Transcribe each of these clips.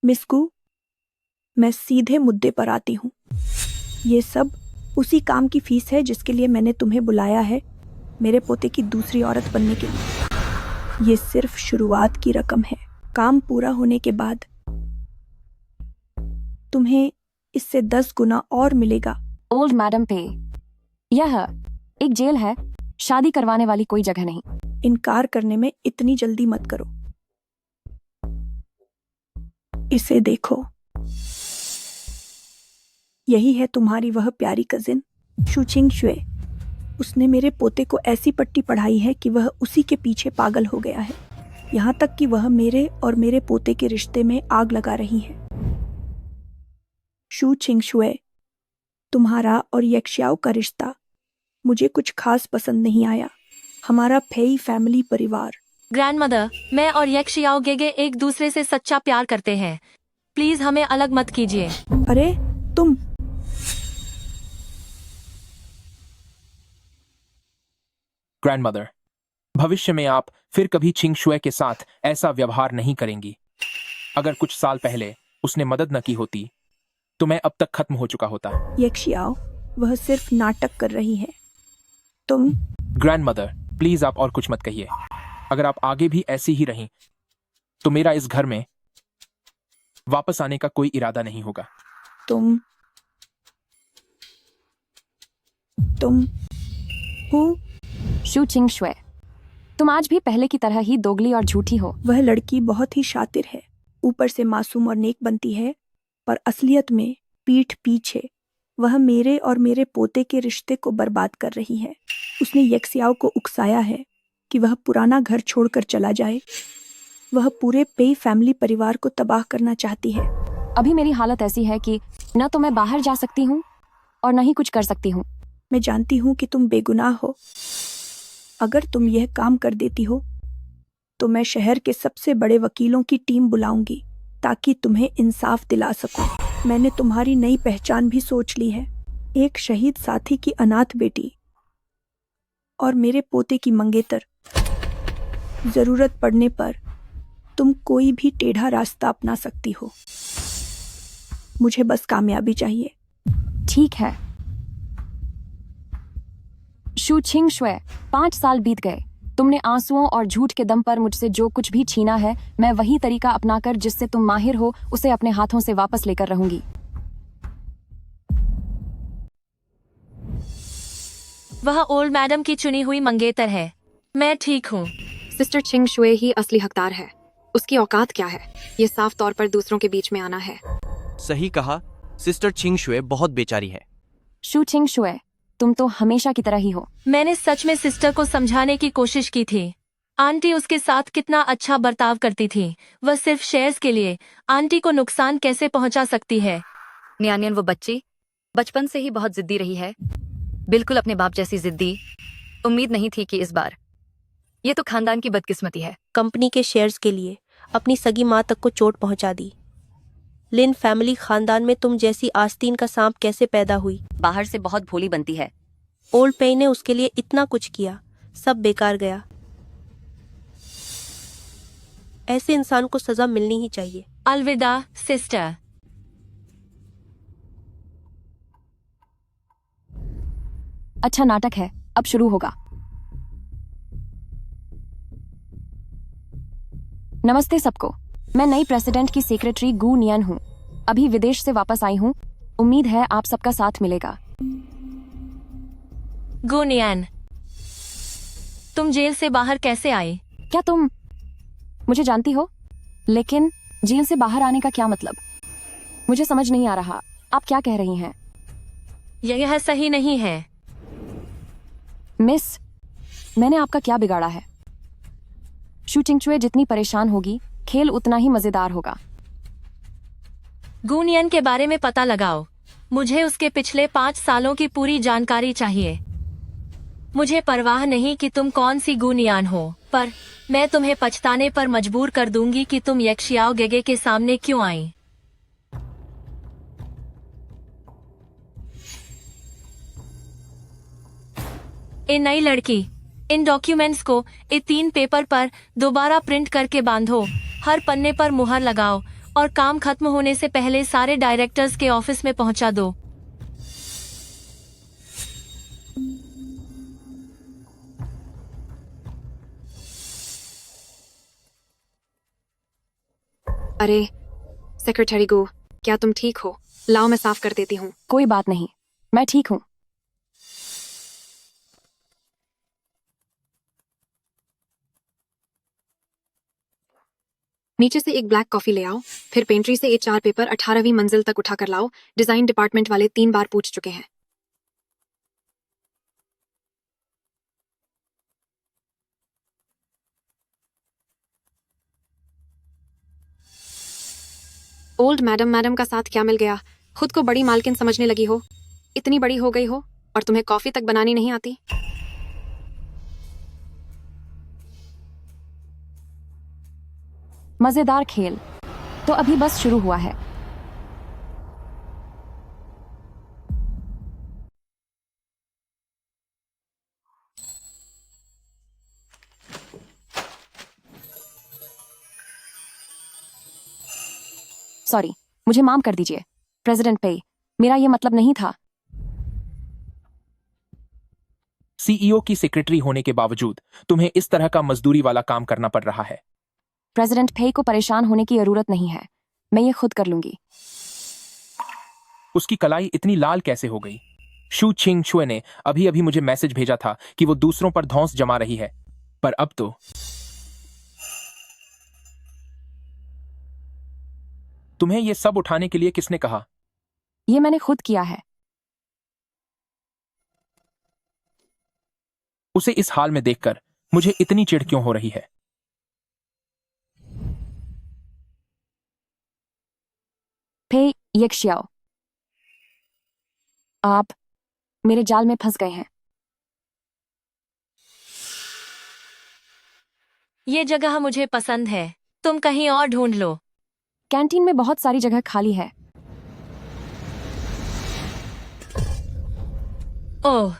मिस्कू, मैं सीधे मुद्दे पर आती हूँ। ये सब उसी काम की फीस है जिसके लिए मैंने तुम्हें बुलाया है, मेरे पोते की दूसरी औरत बनने के लिए। ये सिर्फ शुरुआत की रकम है। काम पूरा होने के बाद तुम्हें इससे 10 गुना और मिलेगा। ओल्ड मैडम पे, यह एक जेल है, शादी करवाने वाली कोई जगह नहीं। इनकार करने में इतनी जल्दी मत करो। इसे देखो, यही है तुम्हारी वह प्यारी कजिन शूचिंग शुए। उसने मेरे पोते को ऐसी पट्टी पढ़ाई है कि वह उसी के पीछे पागल हो गया है, यहाँ तक कि वह मेरे और मेरे पोते के रिश्ते में आग लगा रही है। शू छिंग शुए, तुम्हारा और यक्षाओ का रिश्ता मुझे कुछ खास पसंद नहीं आया। हमारा फेई फैमिली परिवार। ग्रैंडमदर, मैं और यक्षियाओ गेगे एक दूसरे से सच्चा प्यार करते हैं। प्लीज हमें अलग मत कीजिए। अरे तुम ग्रैंडमदर, भविष्य में आप फिर कभी छिंग शुए के साथ ऐसा व्यवहार नहीं करेंगी। अगर कुछ साल पहले उसने मदद न की होती तो मैं अब तक खत्म हो चुका होता। यक्षियाओ, वह सिर्फ नाटक कर रही है। तुम ग्रैंडमदर, प्लीज आप और कुछ मत कहिए। अगर आप आगे भी ऐसी ही रहीं तो मेरा इस घर में वापस आने का कोई इरादा नहीं होगा। तुम हो। शू चिंग शुए, तुम आज भी पहले की तरह ही दोगली और झूठी हो। वह लड़की बहुत ही शातिर है, ऊपर से मासूम और नेक बनती है, पर असलियत में पीठ पीछे वह मेरे और मेरे पोते के रिश्ते को बर्बाद कर रही है। उसने यक्षियाओ को उकसाया है कि वह पुराना घर छोड़कर चला जाए। वह पूरे पेई फैमिली परिवार को तबाह करना चाहती है। अभी मेरी हालत ऐसी है कि न तो मैं बाहर जा सकती हूँ और न ही कुछ कर सकती हूँ। मैं जानती हूँ कि तुम बेगुनाह हो। अगर तुम यह काम कर देती हो तो मैं शहर के सबसे बड़े वकीलों की टीम बुलाऊंगी ताकि तुम्हें इंसाफ दिला सकूं। मैंने तुम्हारी नई पहचान भी सोच ली है, एक शहीद साथी की अनाथ बेटी और मेरे पोते की मंगेतर। जरूरत पड़ने पर तुम कोई भी टेढ़ा रास्ता अपना सकती हो। मुझे बस कामयाबी चाहिए। ठीक है। शू छिंग शुए, 5 साल बीत गए। तुमने आंसुओं और झूठ के दम पर मुझसे जो कुछ भी छीना है, मैं वही तरीका अपनाकर जिससे तुम माहिर हो उसे अपने हाथों से वापस लेकर रहूंगी। वह ओल्ड मैडम की चुनी हुई मंगेतर है। मैं ठीक हूँ। सिस्टर छिंग शुए ही असली हकदार है। उसकी औकात क्या है? ये साफ तौर पर दूसरों के बीच में आना है। सही कहा, सिस्टर छिंग शुए बहुत बेचारी है। शू छिंग शुए, तुम तो हमेशा की तरह ही हो। मैंने सच में सिस्टर को समझाने की कोशिश की थी। आंटी उसके साथ कितना अच्छा बर्ताव करती थी। वह सिर्फ शेयर्स के लिए आंटी को नुकसान कैसे पहुंचा सकती है। न्यानियन, वो बच्ची बचपन से ही बहुत जिद्दी रही है, बिल्कुल अपने बाप जैसी जिद्दी। उम्मीद नहीं थी कि इस बार। ये तो खानदान की बदकिस्मती है। कंपनी के शेयर्स के लिए अपनी सगी माँ तक को चोट पहुंचा दी। लिन फैमिली खानदान में तुम जैसी आस्तीन का सांप कैसे पैदा हुई? बाहर से बहुत भोली बनती है। ओल्ड पेई ने उसके लिए इतना कुछ किया, सब बेकार गया। ऐसे इंसान को सजा मिलनी ही चाहिए। अलविदा सिस्टर। अच्छा नाटक है, अब शुरू होगा। नमस्ते सबको, मैं नई प्रेसिडेंट की सेक्रेटरी गू नियन हूँ। अभी विदेश से वापस आई हूँ। उम्मीद है आप सबका साथ मिलेगा। गुनियन, तुम जेल से बाहर कैसे आई? क्या तुम मुझे जानती हो? लेकिन जेल से बाहर आने का क्या मतलब? मुझे समझ नहीं आ रहा, आप क्या कह रही हैं? यह सही नहीं है। मिस, मैंने आपका क्या बिगाड़ा है? शू चिंग शुए जितनी परेशान होगी, खेल उतना ही मजेदार होगा। गुनियन के बारे में पता लगाओ। मुझे उसके पिछले 5 सालों की पूरी जानकारी चाहिए। मुझे परवाह नहीं कि तुम कौन सी गुनियान हो, पर मैं तुम्हें पछताने पर मजबूर कर दूंगी कि तुम यक्षियाओ गेगे के सामने क्यों आई। ए नई लड़की, इन डॉक्यूमेंट्स को ए 3 पेपर पर दोबारा प्रिंट करके बांधो। हर पन्ने पर मुहर लगाओ और काम खत्म होने से पहले सारे डायरेक्टर्स के ऑफिस में पहुंचा दो। अरे सेक्रेटरी गो, क्या तुम ठीक हो? लाओ मैं साफ कर देती हूँ। कोई बात नहीं, मैं ठीक हूँ। नीचे से एक ब्लैक कॉफी ले आओ, फिर पेंट्री से HR पेपर 18वीं मंजिल तक उठा कर लाओ। डिजाइन डिपार्टमेंट वाले 3 बार पूछ चुके हैं। ओल्ड मैडम का साथ क्या मिल गया? खुद को बड़ी मालकिन समझने लगी हो, इतनी बड़ी हो गई हो और तुम्हें कॉफी तक बनानी नहीं आती। मजेदार खेल तो अभी बस शुरू हुआ है। सॉरी, मुझे माफ कर दीजिए प्रेसिडेंट पे, मेरा ये मतलब नहीं था। CEO की सेक्रेटरी होने के बावजूद तुम्हें इस तरह का मजदूरी वाला काम करना पड़ रहा है। प्रेसिडेंट पे को परेशान होने की जरूरत नहीं है, मैं ये खुद कर लूंगी। उसकी कलाई इतनी लाल कैसे हो गई? शू छिंग शुए ने अभी अभी मुझे मैसेज भेजा था कि वो दूसरों पर धौंस जमा रही है, पर अब तो तुम्हें ये सब उठाने के लिए किसने कहा? ये मैंने खुद किया है। उसे इस हाल में देखकर मुझे इतनी चिढ़ क्यों हो रही है? पे यक्षियाओ, आप मेरे जाल में फंस गए हैं। ये जगह मुझे पसंद है, तुम कहीं और ढूंढ लो। कैंटीन में बहुत सारी जगह खाली है। ओह,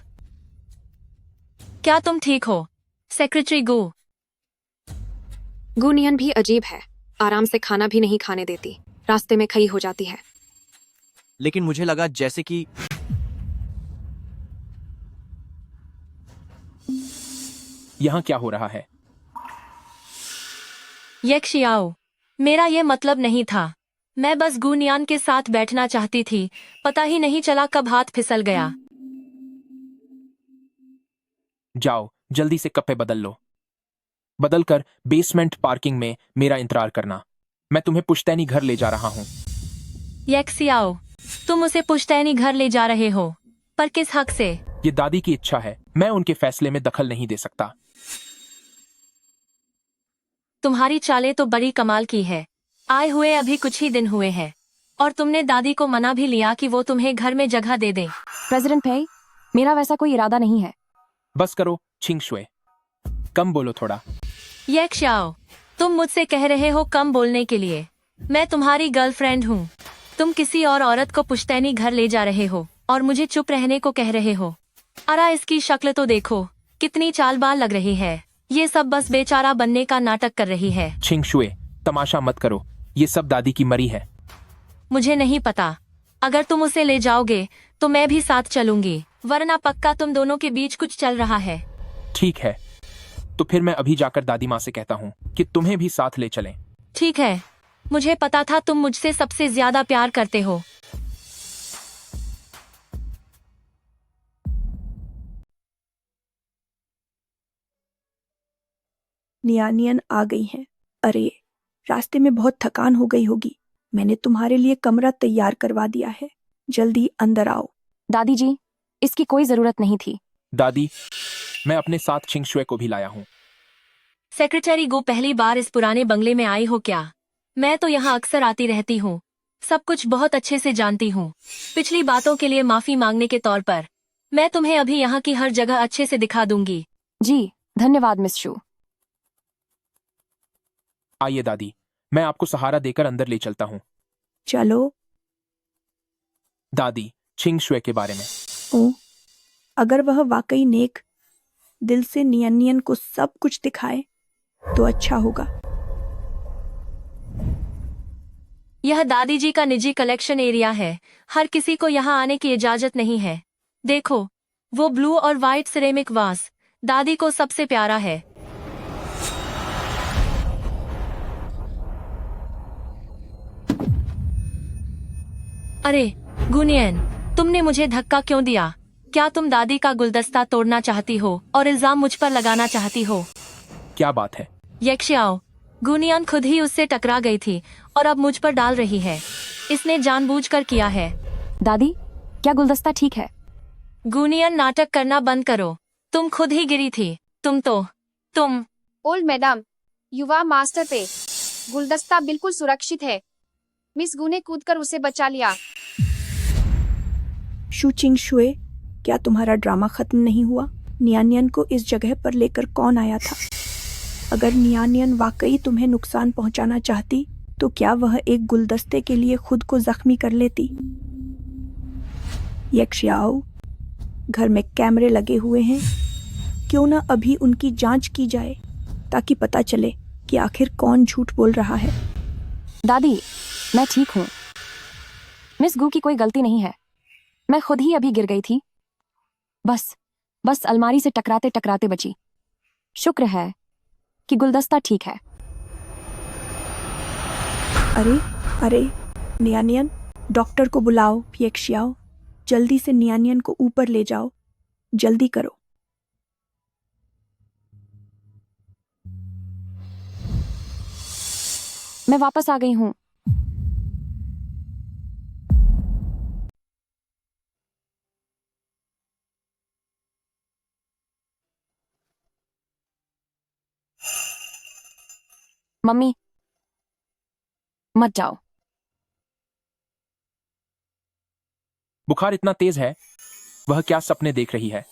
क्या तुम ठीक हो सेक्रेटरी गू? गुनियन भी अजीब है, आराम से खाना भी नहीं खाने देती, रास्ते में खई हो जाती है। लेकिन मुझे लगा जैसे कि यहां क्या हो रहा है? यक्षियाओ, मेरा ये मतलब नहीं था। मैं बस गुनियान के साथ बैठना चाहती थी, पता ही नहीं चला कब हाथ फिसल गया। जाओ जल्दी से कपड़े बदल लो, बदलकर बेसमेंट पार्किंग में मेरा इंतजार करना। मैं तुम्हें पुश्तैनी घर ले जा रहा हूं। यक्षियाओ, तुम उसे पुश्तैनी घर ले जा रहे हो, पर किस हक से? ये दादी की इच्छा है, मैं उनके फैसले में दखल नहीं दे सकता। तुम्हारी चालें तो बड़ी कमाल की है। आए हुए अभी कुछ ही दिन हुए हैं और तुमने दादी को मना भी लिया कि वो तुम्हें घर में जगह दे दे। प्रेसिडेंट पे, मेरा वैसा कोई इरादा नहीं है। बस करो छिंग शुए, कम बोलो थोड़ा। यक्षियाओ, तुम मुझसे कह रहे हो कम बोलने के लिए? मैं तुम्हारी गर्लफ्रेंड हूँ। तुम किसी और औरत को पुश्तैनी घर ले जा रहे हो और मुझे चुप रहने को कह रहे हो। अरा इसकी शक्ल तो देखो, कितनी चालबाज लग रही है। ये सब बस बेचारा बनने का नाटक कर रही है। छिंग शुए, तमाशा मत करो, ये सब दादी की मरी है। मुझे नहीं पता, अगर तुम उसे ले जाओगे तो मैं भी साथ चलूंगी, वरना पक्का तुम दोनों के बीच कुछ चल रहा है। ठीक है, तो फिर मैं अभी जाकर दादी माँ से कहता हूँ कि तुम्हें भी साथ ले चलें। ठीक है, मुझे पता था तुम मुझसे सबसे ज्यादा प्यार करते हो। नियानियन आ गई हैं। अरे, रास्ते में बहुत थकान हो गई होगी। मैंने तुम्हारे लिए कमरा तैयार करवा दिया है, जल्दी अंदर आओ। दादी जी, इसकी कोई जरूरत नहीं थी। दादी, मैं अपने साथ छिंग शुए को भी लाया हूँ। सेक्रेटरी गो, पहली बार इस पुराने बंगले में आई हो क्या? मैं तो यहाँ अक्सर आती रहती हूँ, सब कुछ बहुत अच्छे से जानती हूँ। पिछली बातों के लिए माफी मांगने के तौर पर मैं तुम्हें अभी यहाँ की हर जगह अच्छे से दिखा दूंगी। जी धन्यवाद मिस शू। आइए दादी, मैं आपको सहारा देकर अंदर ले चलता हूँ। चलो। दादी, छिंग शुए के बारे में। ओ, अगर वह वाकई नेक दिल से नियन को सब कुछ दिखाए तो अच्छा होगा। यह दादी जी का निजी कलेक्शन एरिया है। हर किसी को यहाँ आने की इजाजत नहीं है। देखो, वो ब्लू और व्हाइट सिरेमिक वास दादी को सबसे प्यारा है। अरे गुनियन, तुमने मुझे धक्का क्यों दिया? क्या तुम दादी का गुलदस्ता तोड़ना चाहती हो और इल्जाम मुझ पर लगाना चाहती हो? क्या बात है? यक्षाओ, गुनियन खुद ही उससे टकरा गई थी और अब मुझ पर डाल रही है। इसने जानबूझकर किया है। दादी, क्या गुलदस्ता ठीक है? गुनियन, नाटक करना बंद करो। तुम खुद ही गिरी थी। तुम ओल्ड मैडम, युवा मास्टर पे गुलदस्ता बिल्कुल सुरक्षित है। मिस गू ने कूदकर उसे बचा लिया। शू चिंग शुए, क्या तुम्हारा ड्रामा खत्म नहीं हुआ? नियानियन को इस जगह पर लेकर कौन आया था? अगर नियानियन वाकई तुम्हें नुकसान पहुंचाना चाहती तो क्या वह एक गुलदस्ते के लिए खुद को जख्मी कर लेती? यक्षयाओ, घर में कैमरे लगे हुए हैं, क्यों ना अभी उनकी जांच की जाए ताकि पता चले कि आखिर कौन झूठ बोल रहा है। दादी, मैं ठीक हूँ। मिस गू की कोई गलती नहीं है। मैं खुद ही अभी गिर गई थी। बस अलमारी से टकराते टकराते बची। शुक्र है कि गुलदस्ता ठीक है। अरे नियानियन, डॉक्टर को बुलाओ। यक्षयाओ, जल्दी से नियानियन को ऊपर ले जाओ, जल्दी करो। मैं वापस आ गई हूँ। मम्मी, मत जाओ। बुखार इतना तेज है, वह क्या सपने देख रही है?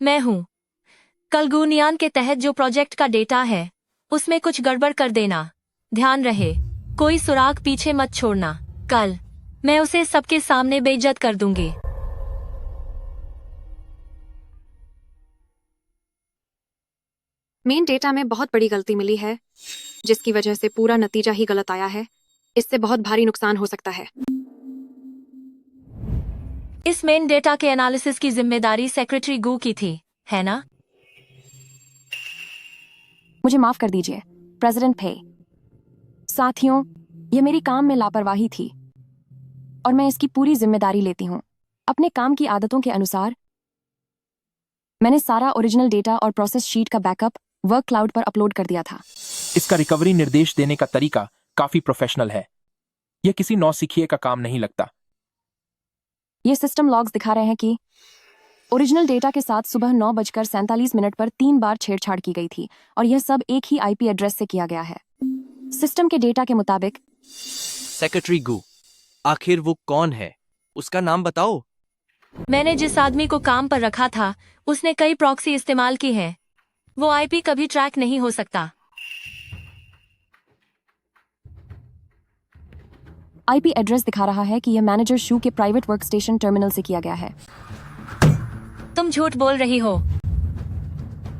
मैं हूँ। कल गुनियान के तहत जो प्रोजेक्ट का डेटा है उसमें कुछ गड़बड़ कर देना। ध्यान रहे, कोई सुराग पीछे मत छोड़ना। कल मैं उसे सबके सामने बेइज्जत कर दूंगी। मेन डेटा में बहुत बड़ी गलती मिली है, जिसकी वजह से पूरा नतीजा ही गलत आया है। इससे बहुत भारी नुकसान हो सकता है। इस मेन डेटा के एनालिसिस की जिम्मेदारी सेक्रेटरी गू की थी, है ना? मुझे माफ कर दीजिए, प्रेसिडेंट फे। साथियों, यह मेरी काम में लापरवाही थी और मैं इसकी पूरी जिम्मेदारी लेती हूँ। अपने काम की आदतों के अनुसार मैंने सारा ओरिजिनल डेटा और प्रोसेस शीट का बैकअप वर्क क्लाउड पर अपलोड कर दिया था। इसका रिकवरी निर्देश देने का तरीका काफी प्रोफेशनल है। यह किसी नौसिखिए का काम नहीं लगता। ये सिस्टम लॉग्स दिखा रहे हैं कि ओरिजिनल डेटा के साथ सुबह 9:47 पर 3 बार छेड़छाड़ की गई थी और यह सब एक ही आईपी एड्रेस से किया गया है। सिस्टम के डेटा के मुताबिक सेक्रेटरी गू, आखिर वो कौन है? उसका नाम बताओ। मैंने जिस आदमी को काम पर रखा था उसने कई प्रॉक्सी इस्तेमाल की हैं। वो आईपी कभी ट्रैक नहीं हो सकता। आईपी एड्रेस दिखा रहा है कि यह मैनेजर शू के प्राइवेट वर्कस्टेशन टर्मिनल से किया गया है। तुम झूठ बोल रही हो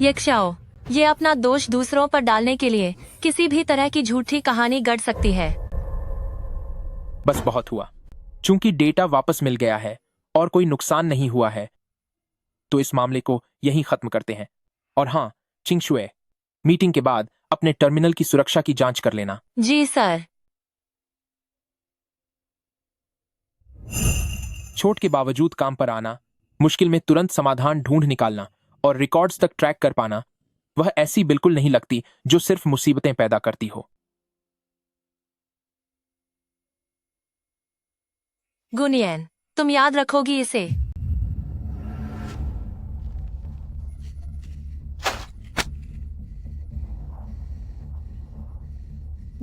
यक्षाओ। ये अपना दोष दूसरों पर डालने के लिए किसी भी तरह की झूठी कहानी गढ़ सकती है। बस बहुत हुआ। चूंकि डेटा वापस मिल गया है और कोई नुकसान नहीं हुआ है, तो इस मामले को यहीं खत्म करते हैं। और हाँ, चिंग शुए, मीटिंग के बाद अपने टर्मिनल की सुरक्षा की जांच कर लेना। जी सर। छूट के बावजूद काम पर आना, मुश्किल में तुरंत समाधान ढूंढ निकालना और रिकॉर्ड्स तक ट्रैक कर पाना, वह ऐसी बिल्कुल नहीं लगती जो सिर्फ मुसीबतें पैदा करती हो। गुनियन, तुम याद रखोगी इसे।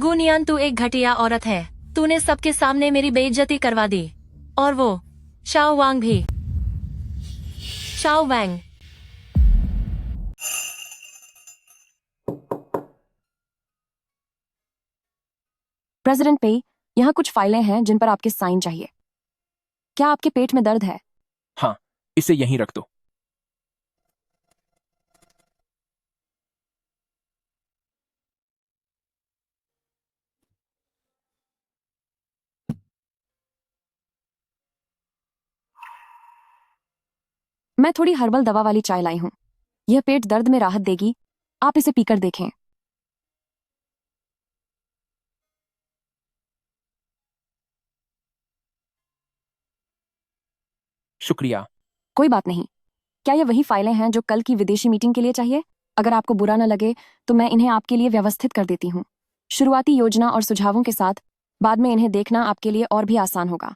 गुनियन, तू एक घटिया औरत है। तूने सबके सामने मेरी बेइज्जती करवा दी। और वो शाओ वांग भी। शाओ वैंग। प्रेसिडेंट पे, यहाँ कुछ फाइलें हैं जिन पर आपके साइन चाहिए। क्या आपके पेट में दर्द है? हाँ, इसे यहीं रख दो। मैं थोड़ी हर्बल दवा वाली चाय लाई हूँ। यह पेट दर्द में राहत देगी। आप इसे पीकर देखें। शुक्रिया। कोई बात नहीं। क्या ये वही फाइलें हैं जो कल की विदेशी मीटिंग के लिए चाहिए? अगर आपको बुरा न लगे तो मैं इन्हें आपके लिए व्यवस्थित कर देती हूँ। शुरुआती योजना और सुझावों के साथ बाद में इन्हें देखना आपके लिए और भी आसान होगा।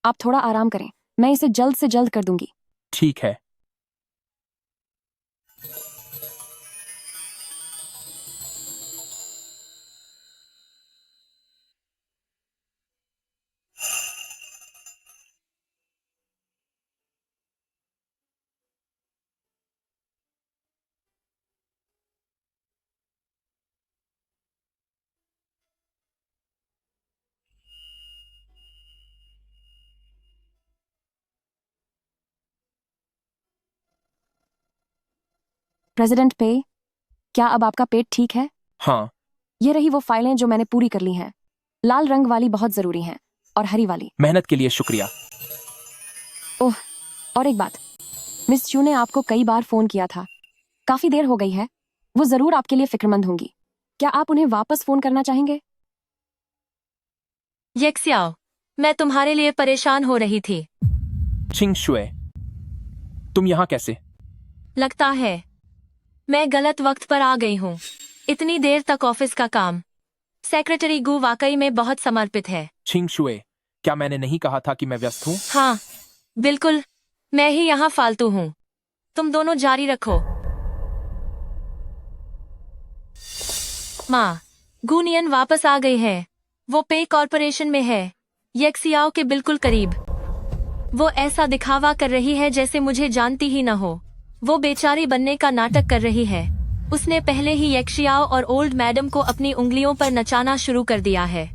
आप थोड़ा आराम करें। मैं इसे जल्द से जल्द कर दूंगी। ठीक है। प्रेसिडेंट पे, क्या अब आपका पेट ठीक है? हाँ, ये रही वो फाइलें जो मैंने पूरी कर ली हैं। लाल रंग वाली बहुत जरूरी हैं और हरी वाली। मेहनत के लिए शुक्रिया। ओह, और एक बात, मिस चू ने आपको कई बार फोन किया था। काफी देर हो गई है। वो जरूर आपके लिए फिक्रमंद होंगी। क्या आप उन्हें वापस फोन करना चाहेंगे? येक्सियाओ, मैं तुम्हारे लिए परेशान हो रही थी। छिंग शुए, तुम यहाँ कैसे? लगता है मैं गलत वक्त पर आ गई हूँ। इतनी देर तक ऑफिस का काम। सेक्रेटरी गु वाकई में बहुत समर्पित है। छिंग शुए, क्या मैंने नहीं कहा था कि मैं व्यस्त हूँ? हाँ, बिल्कुल। मैं ही यहाँ फालतू हूँ। तुम दोनों जारी रखो। माँ, गुनियन वापस आ गई है। वो पे कॉर्पोरेशन में है, येक्सियाओ के बिल्कुल करीब। वो ऐसा दिखावा कर रही है जैसे मुझे जानती ही न हो। वो बेचारी बनने का नाटक कर रही है। उसने पहले ही येक्सियाओ और ओल्ड मैडम को अपनी उंगलियों पर नचाना शुरू कर दिया है।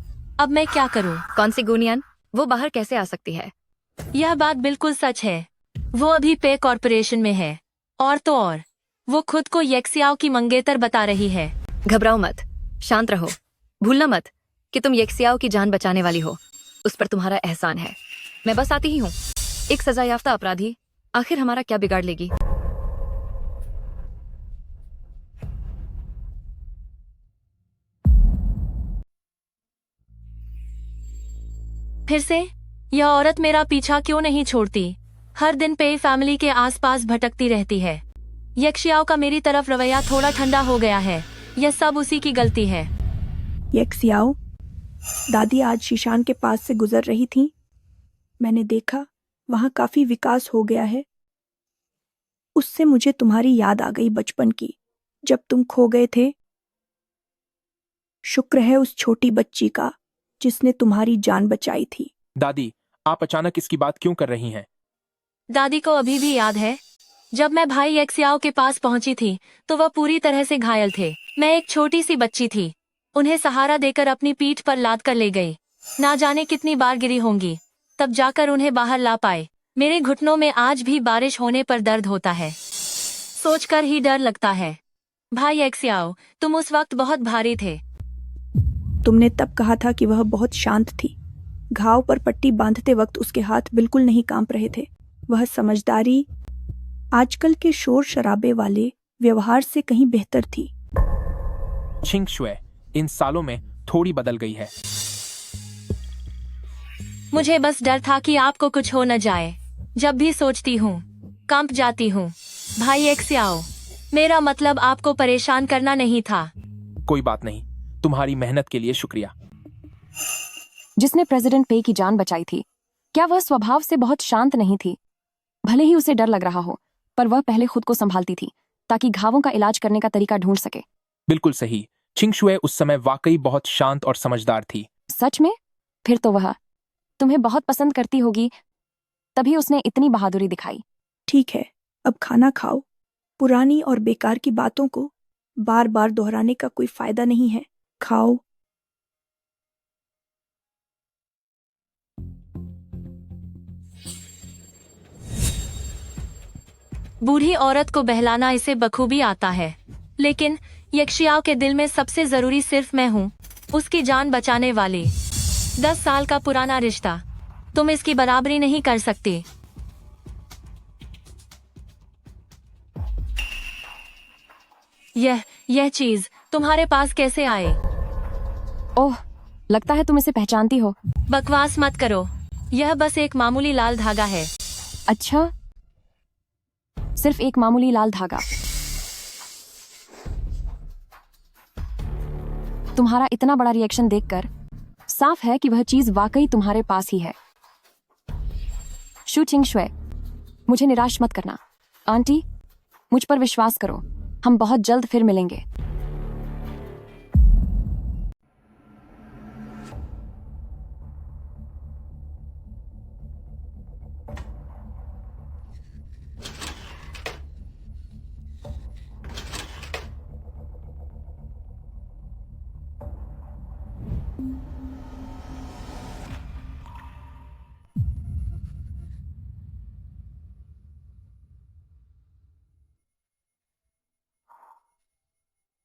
अब मैं क्या करूँ? कौन सी गुनियन? वो बाहर कैसे आ सकती है? यह बात बिल्कुल सच है। वो अभी पे कॉर्पोरेशन में है। और तो और, वो खुद को येक्सियाओ की मंगेतर बता रही है। घबराओ मत, शांत रहो। भूलना मत कि तुम येक्सियाओ की जान बचाने वाली हो। उस पर तुम्हारा एहसान है। मैं बस आती ही हूँ। एक सजायाफ्ता अपराधी आखिर हमारा क्या बिगाड़ लेगी? फिर से यह औरत मेरा पीछा क्यों नहीं छोड़ती? हर दिन पे फैमिली के आसपास भटकती रहती है। येक्सियाओ का मेरी तरफ रवैया थोड़ा ठंडा हो गया है। यह सब उसी की गलती है। येक्सियाओ, दादी आज शीशान के पास से गुजर रही थी। मैंने देखा वहां काफी विकास हो गया है। उससे मुझे तुम्हारी याद आ गई बचपन की, जब तुम खो गए थे। शुक्र है उस छोटी बच्ची का जिसने तुम्हारी जान बचाई थी। दादी, आप अचानक इसकी बात क्यों कर रही हैं? दादी को अभी भी याद है, जब मैं भाई येक्सियाओ के पास पहुंची थी तो वह पूरी तरह से घायल थे। मैं एक छोटी सी बच्ची थी। उन्हें सहारा देकर अपनी पीठ पर लाद कर ले गई। ना जाने कितनी बार गिरी होंगी, तब जाकर उन्हें बाहर ला पाए। मेरे घुटनों में आज भी बारिश होने पर दर्द होता है। सोचकर ही डर लगता है। भाई येक्सियाओ, तुम उस वक्त बहुत भारी थे। तुमने तब कहा था कि वह बहुत शांत थी। घाव पर पट्टी बांधते वक्त उसके हाथ बिल्कुल नहीं कांप रहे थे। वह समझदारी आजकल के शोर शराबे वाले व्यवहार से कहीं बेहतर थी। छिंग शुए इन सालों में थोड़ी बदल गई है। मुझे बस डर था कि आपको कुछ हो न जाए। जब भी सोचती हूँ, कांप जाती हूँ। भाई येक्सियाओ, मेरा मतलब आपको परेशान करना नहीं था। कोई बात नहीं, तुम्हारी मेहनत के लिए शुक्रिया। जिसने प्रेसिडेंट पे की जान बचाई थी, क्या वह स्वभाव से बहुत शांत नहीं थी? भले ही उसे डर लग रहा हो, पर वह पहले खुद को संभालती थी ताकि घावों का इलाज करने का तरीका ढूंढ सके। बिल्कुल सही। चिंगशुए उस समय वाकई बहुत शांत और समझदार थी। सच में? फिर तो वह तुम्हें बहुत पसंद करती होगी, तभी उसने इतनी बहादुरी दिखाई। ठीक है, अब खाना खाओ। पुरानी और बेकार की बातों को बार बार दोहराने का कोई फायदा नहीं है। खाओ। बूढ़ी औरत को बहलाना इसे बखूबी आता है, लेकिन यक्षियाओ के दिल में सबसे जरूरी सिर्फ मैं हूँ, उसकी जान बचाने वाली। 10 साल का पुराना रिश्ता, तुम इसकी बराबरी नहीं कर सकती। यह चीज तुम्हारे पास कैसे आए? ओह, लगता है तुम इसे पहचानती हो। बकवास मत करो, यह बस एक मामूली लाल धागा है। अच्छा, सिर्फ एक मामूली लाल धागा। तुम्हारा इतना बड़ा रिएक्शन देखकर साफ है कि वह चीज वाकई तुम्हारे पास ही है। शू चिंगशुए, मुझे निराश मत करना। आंटी, मुझ पर विश्वास करो, हम बहुत जल्द फिर मिलेंगे।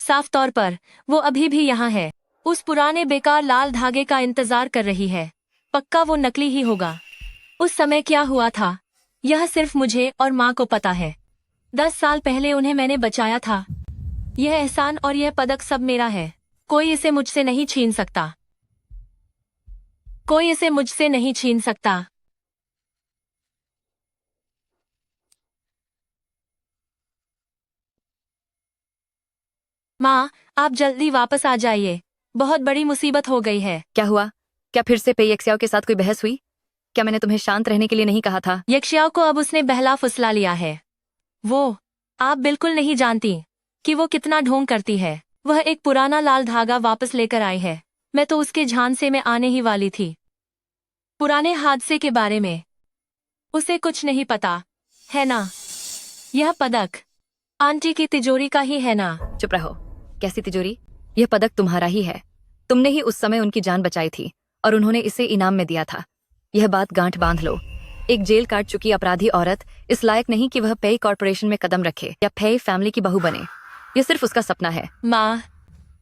साफ तौर पर वो अभी भी यहाँ है, उस पुराने बेकार लाल धागे का इंतजार कर रही है। पक्का वो नकली ही होगा। उस समय क्या हुआ था, यह सिर्फ मुझे और माँ को पता है। 10 साल पहले उन्हें मैंने बचाया था। यह एहसान और यह पदक सब मेरा है। कोई इसे मुझसे नहीं छीन सकता। कोई इसे मुझसे नहीं छीन सकता। माँ, आप जल्दी वापस आ जाइए, बहुत बड़ी मुसीबत हो गई है। क्या हुआ? क्या फिर से पेई यक्षियाओं के साथ कोई बहस हुई? क्या मैंने तुम्हें शांत रहने के लिए नहीं कहा था? यक्षियाओं को अब उसने बहला फुसला लिया है। वो, आप बिल्कुल नहीं जानती कि वो कितना ढोंग करती है। वह एक पुराना लाल धागा वापस लेकर आई है। मैं तो उसके झांसे में आने ही वाली थी। पुराने हादसे के बारे में उसे कुछ नहीं पता, है ना? यह पदक आंटी की तिजोरी का ही है ना? चुप रहो। कैसी तिजोरी? यह पदक तुम्हारा ही है। तुमने ही उस समय उनकी जान बचाई थी और उन्होंने इसे इनाम में दिया था। यह बात गांठ बांध लो। एक जेल काट चुकी अपराधी औरत इस लायक नहीं कि वह पेई कॉर्पोरेशन में कदम रखे या पेई फैमिली की बहू बने। यह सिर्फ उसका सपना है। माँ,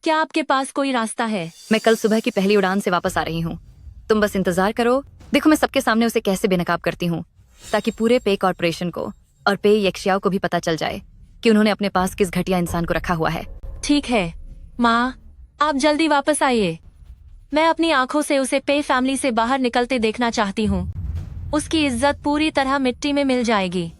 क्या आपके पास कोई रास्ता है? मैं कल सुबह की पहली उड़ान से वापस आ रही हूँ। तुम बस इंतजार करो। देखो मैं सबके सामने उसे कैसे बेनकाब करती हूँ, ताकि पूरे पेई कॉर्पोरेशन को और पेई यक्षियाओं को भी पता चल जाए कि उन्होंने अपने पास किस घटिया इंसान को रखा हुआ है। ठीक है माँ, आप जल्दी वापस आइए। मैं अपनी आंखों से उसे पेई फैमिली से बाहर निकलते देखना चाहती हूँ। उसकी इज्जत पूरी तरह मिट्टी में मिल जाएगी।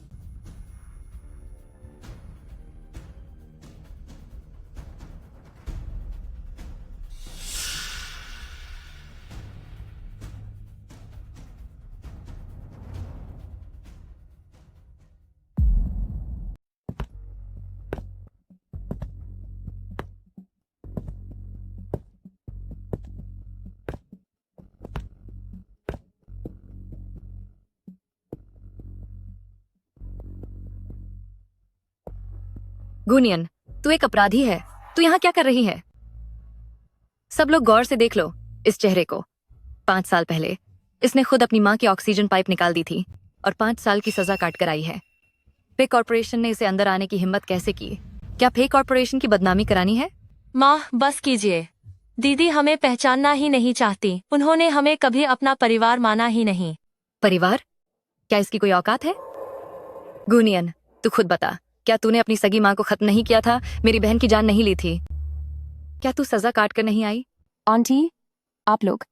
गुनियन, तू एक अपराधी है। तू यहाँ क्या कर रही है? सब लोग गौर से देख लो इस चेहरे को। 5 साल पहले इसने खुद अपनी माँ की ऑक्सीजन पाइप निकाल दी थी और 5 साल की सजा काट कर आई है। पे कॉर्पोरेशन ने इसे अंदर आने की हिम्मत कैसे की? क्या पे कॉर्पोरेशन की बदनामी करानी है? माँ, बस कीजिए। दीदी हमें पहचानना ही नहीं चाहती। उन्होंने हमें कभी अपना परिवार माना ही नहीं। परिवार? क्या इसकी कोई औकात है? गुनियन, तू खुद बता, क्या तूने अपनी सगी माँ को खत्म नहीं किया था? मेरी बहन की जान नहीं ली थी? क्या तू सजा काट कर नहीं आई? आंटी, आप लोग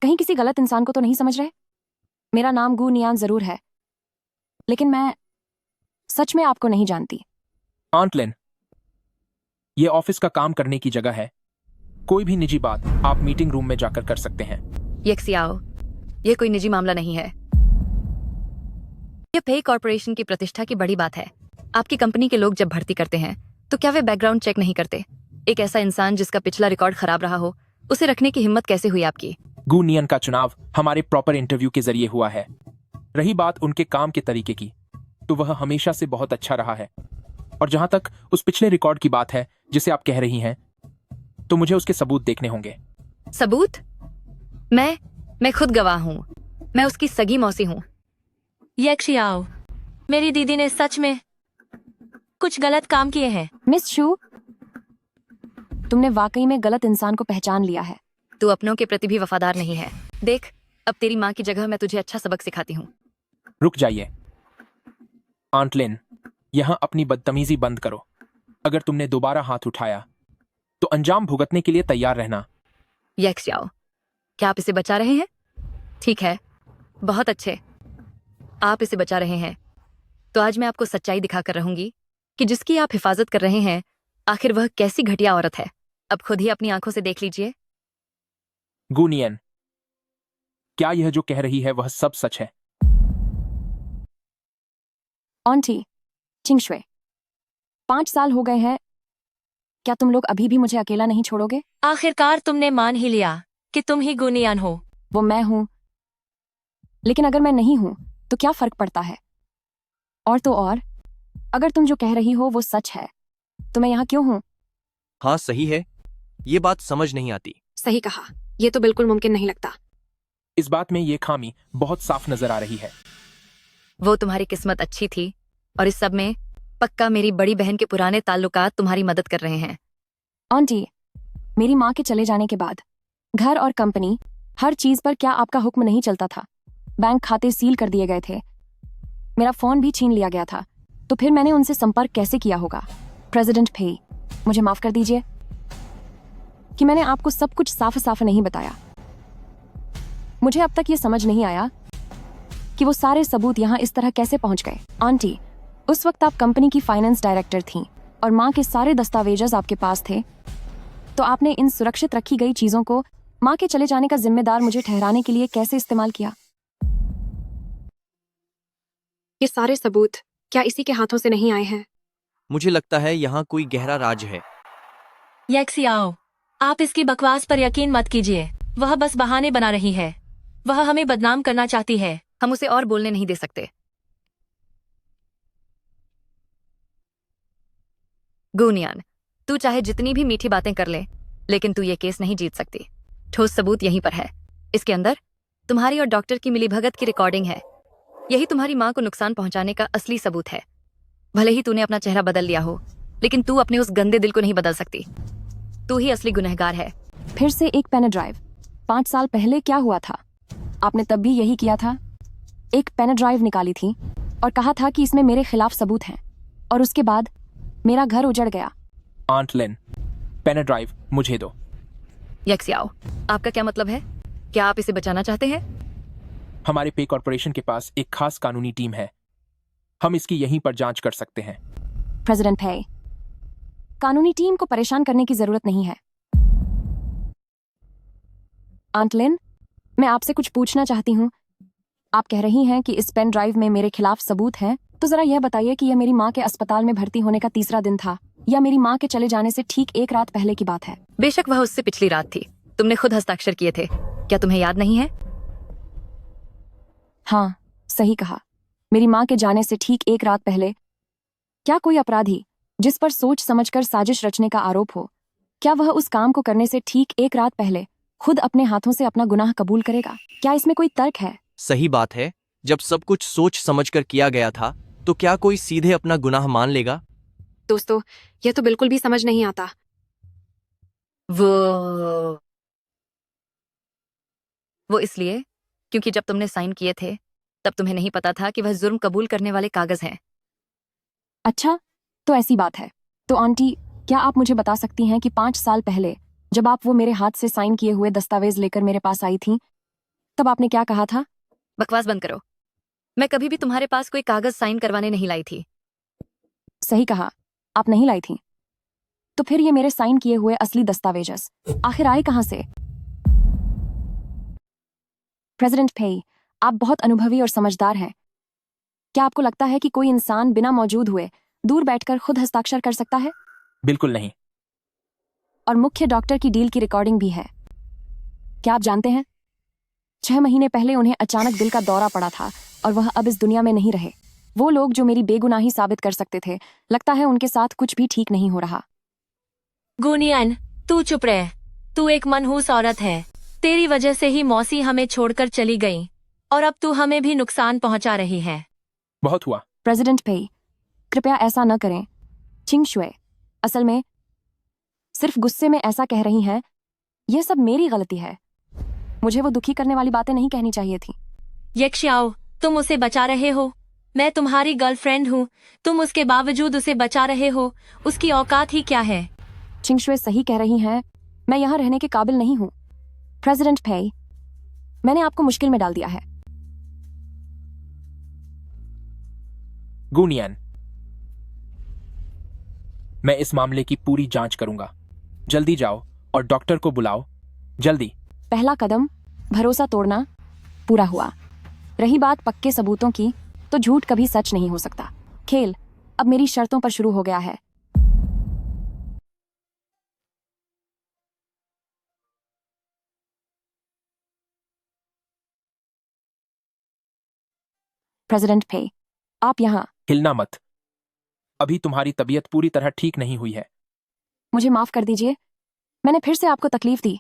कहीं किसी गलत इंसान को तो नहीं समझ रहे? मेरा नाम गू नियान जरूर है, लेकिन मैं सच में आपको नहीं जानती। आंट लिन, ये ऑफिस का काम करने की जगह है। कोई भी निजी बात आप मीटिंग रूम में जाकर कर सकते हैं। यक्षियाओ, ये कोई निजी मामला नहीं है। यह पे कॉर्पोरेशन की प्रतिष्ठा की बड़ी बात है। आपकी कंपनी के लोग जब भर्ती करते हैं तो क्या वे बैकग्राउंड चेक नहीं करते? एक ऐसा इंसान जिसका पिछला रिकॉर्ड खराब रहा हो, उसे रखने की हिम्मत कैसे हुई आपकी? गु नियन का चुनाव हमारे प्रॉपर इंटरव्यू के जरिए हुआ है। रही बात उनके काम के तरीके की, तो वह हमेशा से बहुत अच्छा रहा है। और जहां तक उस पिछले रिकॉर्ड की बात है जिसे आप कह रही हैं, तो मुझे उसके सबूत देखने होंगे। सबूत? मैं खुद गवाह हूँ। मैं उसकी सगी मौसी हूँ। यक्षियाओ, मेरी दीदी ने सच में कुछ गलत काम किए हैं। मिस शू, तुमने वाकई में गलत इंसान को पहचान लिया है। तू अपनों के प्रति भी वफादार नहीं है। देख, अब तेरी माँ की जगह मैं तुझे अच्छा सबक सिखाती हूँ। रुक जाइए आंट लिन, यहां अपनी बदतमीजी बंद करो। अगर तुमने दोबारा हाथ उठाया तो अंजाम भुगतने के लिए तैयार रहना। यक्षयाओ, क्या आप इसे बचा रहे हैं? ठीक है, बहुत अच्छे। आप इसे बचा रहे हैं, तो आज मैं आपको सच्चाई दिखाकर रहूंगी कि जिसकी आप हिफाजत कर रहे हैं, आखिर वह कैसी घटिया औरत है। अब खुद ही अपनी आंखों से देख लीजिए। गु नियन, क्या यह जो कह रही है वह सब सच है? ऑन्टी चिंगशुए, 5 साल हो गए हैं। क्या तुम लोग अभी भी मुझे अकेला नहीं छोड़ोगे? आखिरकार तुमने मान ही लिया कि तुम ही गुनियान हो। वो मैं हूं, लेकिन अगर मैं नहीं हूं तो क्या फर्क पड़ता है? और तो और, अगर तुम जो कह रही हो वो सच है, तो मैं यहाँ क्यों हूं? हाँ सही है, ये बात समझ नहीं आती। सही कहा, ये तो बिल्कुल मुमकिन नहीं लगता। इस बात में ये खामी बहुत साफ नजर आ रही है। वो तुम्हारी किस्मत अच्छी थी, और इस सब में पक्का मेरी बड़ी बहन के पुराने ताल्लुकात तुम्हारी मदद कर रहे हैं। आंटी, मेरी माँ के चले जाने के बाद घर और कंपनी, हर चीज पर क्या आपका हुक्म नहीं चलता था? बैंक खाते सील कर दिए गए थे, मेरा फोन भी छीन लिया गया था, तो फिर मैंने उनसे संपर्क कैसे किया होगा? प्रेसिडेंट फेई, मुझे माफ कर दीजिए कि मैंने आपको सब कुछ साफ साफ नहीं बताया। मुझे अब तक ये समझ नहीं आया कि वो सारे सबूत यहाँ इस तरह कैसे पहुंच गए। आंटी, उस वक्त आप कंपनी की फाइनेंस डायरेक्टर थीं और माँ के सारे दस्तावेज आपके पास थे, तो आपने इन सुरक्षित रखी गई चीजों को माँ के चले जाने का जिम्मेदार मुझे ठहराने के लिए कैसे इस्तेमाल किया? ये सारे सबूत क्या इसी के हाथों से नहीं आए हैं? मुझे लगता है यहाँ कोई गहरा राज है। यक्षियाओ, आप इसकी बकवास पर यकीन मत कीजिए। वह बस बहाने बना रही है। वह हमें बदनाम करना चाहती है। हम उसे और बोलने नहीं दे सकते। गुनियान, तू चाहे जितनी भी मीठी बातें कर ले, लेकिन तू ये केस नहीं जीत सकती। ठोस सबूत यहीं पर है। इसके अंदर तुम्हारी और डॉक्टर की मिलीभगत की रिकॉर्डिंग है। यही तुम्हारी माँ को नुकसान पहुंचाने का असली सबूत है। भले ही तूने अपना चेहरा बदल लिया हो, लेकिन तू अपने उस गंदे दिल को नहीं बदल सकती। तू ही असली गुनहगार है। फिर से एक पेन ड्राइव। 5 साल पहले क्या हुआ था? आपने तब भी यही किया था। एक पेन ड्राइव निकाली थी और कहा था कि इसमें मेरे खिलाफ सबूत हैं, और उसके बाद मेरा घर उजड़ गया। आंट लिन, पेन ड्राइव मुझे दो। यक्षयाओ, आपका क्या मतलब है? क्या आप इसे बचाना चाहते हैं? हमारे पे कॉर्पोरेशन के पास एक खास कानूनी टीम है। हम इसकी यहीं पर जांच कर सकते हैं। प्रेसिडेंट पे, कानूनी टीम को परेशान करने की जरूरत नहीं है। आंट लिन, मैं आपसे कुछ पूछना चाहती हूँ। आप कह रही हैं कि इस पेन ड्राइव में मेरे खिलाफ सबूत हैं, तो जरा यह बताइए कि यह मेरी माँ के अस्पताल में भर्ती होने का तीसरा दिन था, या मेरी माँ के चले जाने से ठीक 1 रात पहले की बात है? बेशक वह उससे पिछली रात थी। तुमने खुद हस्ताक्षर किए थे। क्या तुम्हें याद नहीं है? हाँ, सही कहा। मेरी माँ के जाने से ठीक 1 रात पहले। क्या कोई अपराधी जिस पर सोच समझकर साजिश रचने का आरोप हो, क्या वह उस काम को करने से ठीक 1 रात पहले खुद अपने हाथों से अपना गुनाह कबूल करेगा? क्या इसमें कोई तर्क है? सही बात है। जब सब कुछ सोच समझकर किया गया था, तो क्या कोई सीधे अपना गुनाह मान लेगा? दोस्तों, यह तो बिल्कुल भी समझ नहीं आता। वो इसलिए क्योंकि जब तुमने साइन किए थे, तब तुम्हें नहीं पता था कि वह जुर्म कबूल करने वाले कागज हैं। अच्छा, तो ऐसी बात है। तो आंटी, क्या आप मुझे बता सकती हैं कि 5 साल पहले जब आप वो मेरे हाथ से साइन किए हुए दस्तावेज लेकर मेरे पास आई थीं, तब आपने क्या कहा था? बकवास बंद करो। मैं कभी भी तुम्हारे पास कोई कागज साइन करवाने नहीं लाई थी। सही कहा, आप नहीं लाई थी। तो फिर ये मेरे साइन किए हुए असली दस्तावेज आखिर आए कहां से? प्रेसिडेंट फेई, आप बहुत अनुभवी और समझदार हैं। क्या आपको लगता है कि कोई इंसान बिना मौजूद हुए दूर बैठकर खुद हस्ताक्षर कर सकता है? बिल्कुल नहीं। और मुख्य डॉक्टर की डील की रिकॉर्डिंग भी है। क्या आप जानते हैं, 6 महीने पहले उन्हें अचानक दिल का दौरा पड़ा था और वह अब इस दुनिया में नहीं रहे। वो लोग जो मेरी बेगुनाही साबित कर सकते थे, लगता है उनके साथ कुछ भी ठीक नहीं हो रहा। गुनियन, तू चुप रह। तू एक मनहूस औरत है। तेरी वजह से ही मौसी हमें छोड़कर चली गई और अब तू हमें भी नुकसान पहुंचा रही है। बहुत हुआ। प्रेसिडेंट पे, कृपया ऐसा न करें। चिंग शुए असल में सिर्फ गुस्से में ऐसा कह रही हैं। यह सब मेरी गलती है। मुझे वो दुखी करने वाली बातें नहीं कहनी चाहिए थी। यक्षाओ, तुम उसे बचा रहे हो। मैं तुम्हारी गर्लफ्रेंड हूँ। तुम उसके बावजूद उसे बचा रहे हो। उसकी औकात ही क्या है? चिंग शुए सही कह रही हैं। मैं यहाँ रहने के काबिल नहीं हूँ। प्रेसिडेंट पे, मैंने आपको मुश्किल में डाल दिया है। गुनियन, मैं इस मामले की पूरी जांच करूंगा। जल्दी जाओ और डॉक्टर को बुलाओ। जल्दी। पहला कदम भरोसा तोड़ना पूरा हुआ। रही बात पक्के सबूतों की, तो झूठ कभी सच नहीं हो सकता। खेल अब मेरी शर्तों पर शुरू हो गया है। प्रेसिडेंट पे, आप यहाँ। हिलना मत। अभी तुम्हारी तबीयत पूरी तरह ठीक नहीं हुई है। मुझे माफ कर दीजिए, मैंने फिर से आपको तकलीफ दी।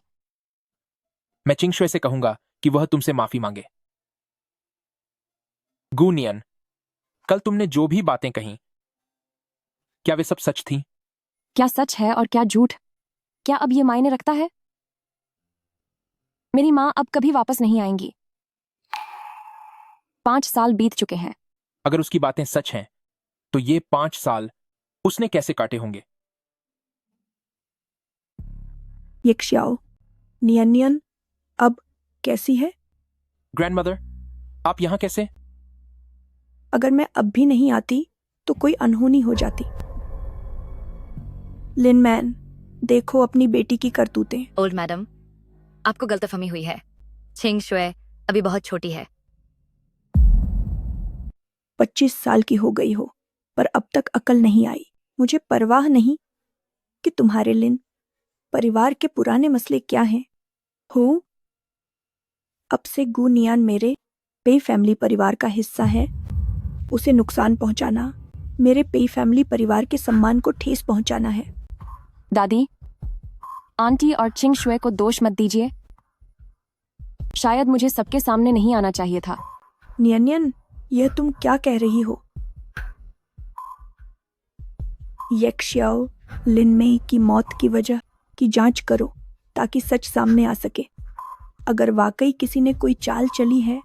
मैं चिंग शुए से कहूंगा कि वह तुमसे माफी मांगे। गुनियन, कल तुमने जो भी बातें कहीं, क्या वे सब सच थीं? क्या सच है और क्या झूठ, क्या अब ये मायने रखता है? मेरी माँ अब कभी वापस नहीं आएंगी। 5 साल बीत चुके हैं। अगर उसकी बातें सच हैं, तो ये 5 साल उसने कैसे काटे होंगे? यक्षाओ, नियन अब कैसी है? ग्रैंडमदर, आप यहां कैसे? अगर मैं अब भी नहीं आती तो कोई अनहोनी हो जाती। लिन मैन, देखो अपनी बेटी की करतूतें। ओल्ड मैडम, आपको गलतफहमी हुई है। छिंग शुए अभी बहुत छोटी है। 25 साल की हो गई हो, पर अब तक अकल नहीं आई। मुझे परवाह नहीं कि तुम्हारे लिन परिवार के पुराने मसले क्या हैं। हो, अब से गु नियान मेरे पे फैमिली परिवार का हिस्सा है। उसे नुकसान पहुंचाना मेरे पे फैमिली परिवार के सम्मान को ठेस पहुंचाना है। दादी, आंटी और चिंग शुए को दोष मत दीजिए। शायद मुझे सबके सामने नहीं आना चाहिए था। नियन, यह तुम क्या कह रही हो? यक्षाओ लिनमेई की मौत की वजह की जांच करो ताकि सच सामने आ सके। अगर वाकई किसी ने कोई चाल चली है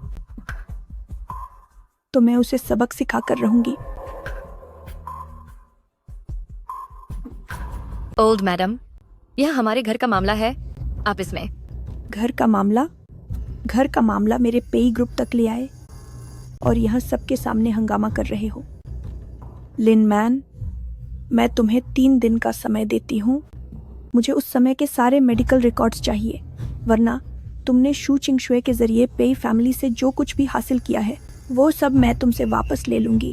तो मैं उसे सबक सिखाकर रहूंगी। ओल्ड मैडम, यह हमारे घर का मामला है। आप इसमें घर का मामला मेरे पेई ग्रुप तक ले आए और यहाँ सबके सामने हंगामा कर रहे हो। लिन मैन, मैं तुम्हें 3 दिन का समय देती हूँ। मुझे उस समय के सारे मेडिकल रिकॉर्ड्स चाहिए, वरना तुमने शू चिंग शुए के जरिए पेई फैमिली से जो कुछ भी हासिल किया है वो सब मैं तुमसे वापस ले लूंगी।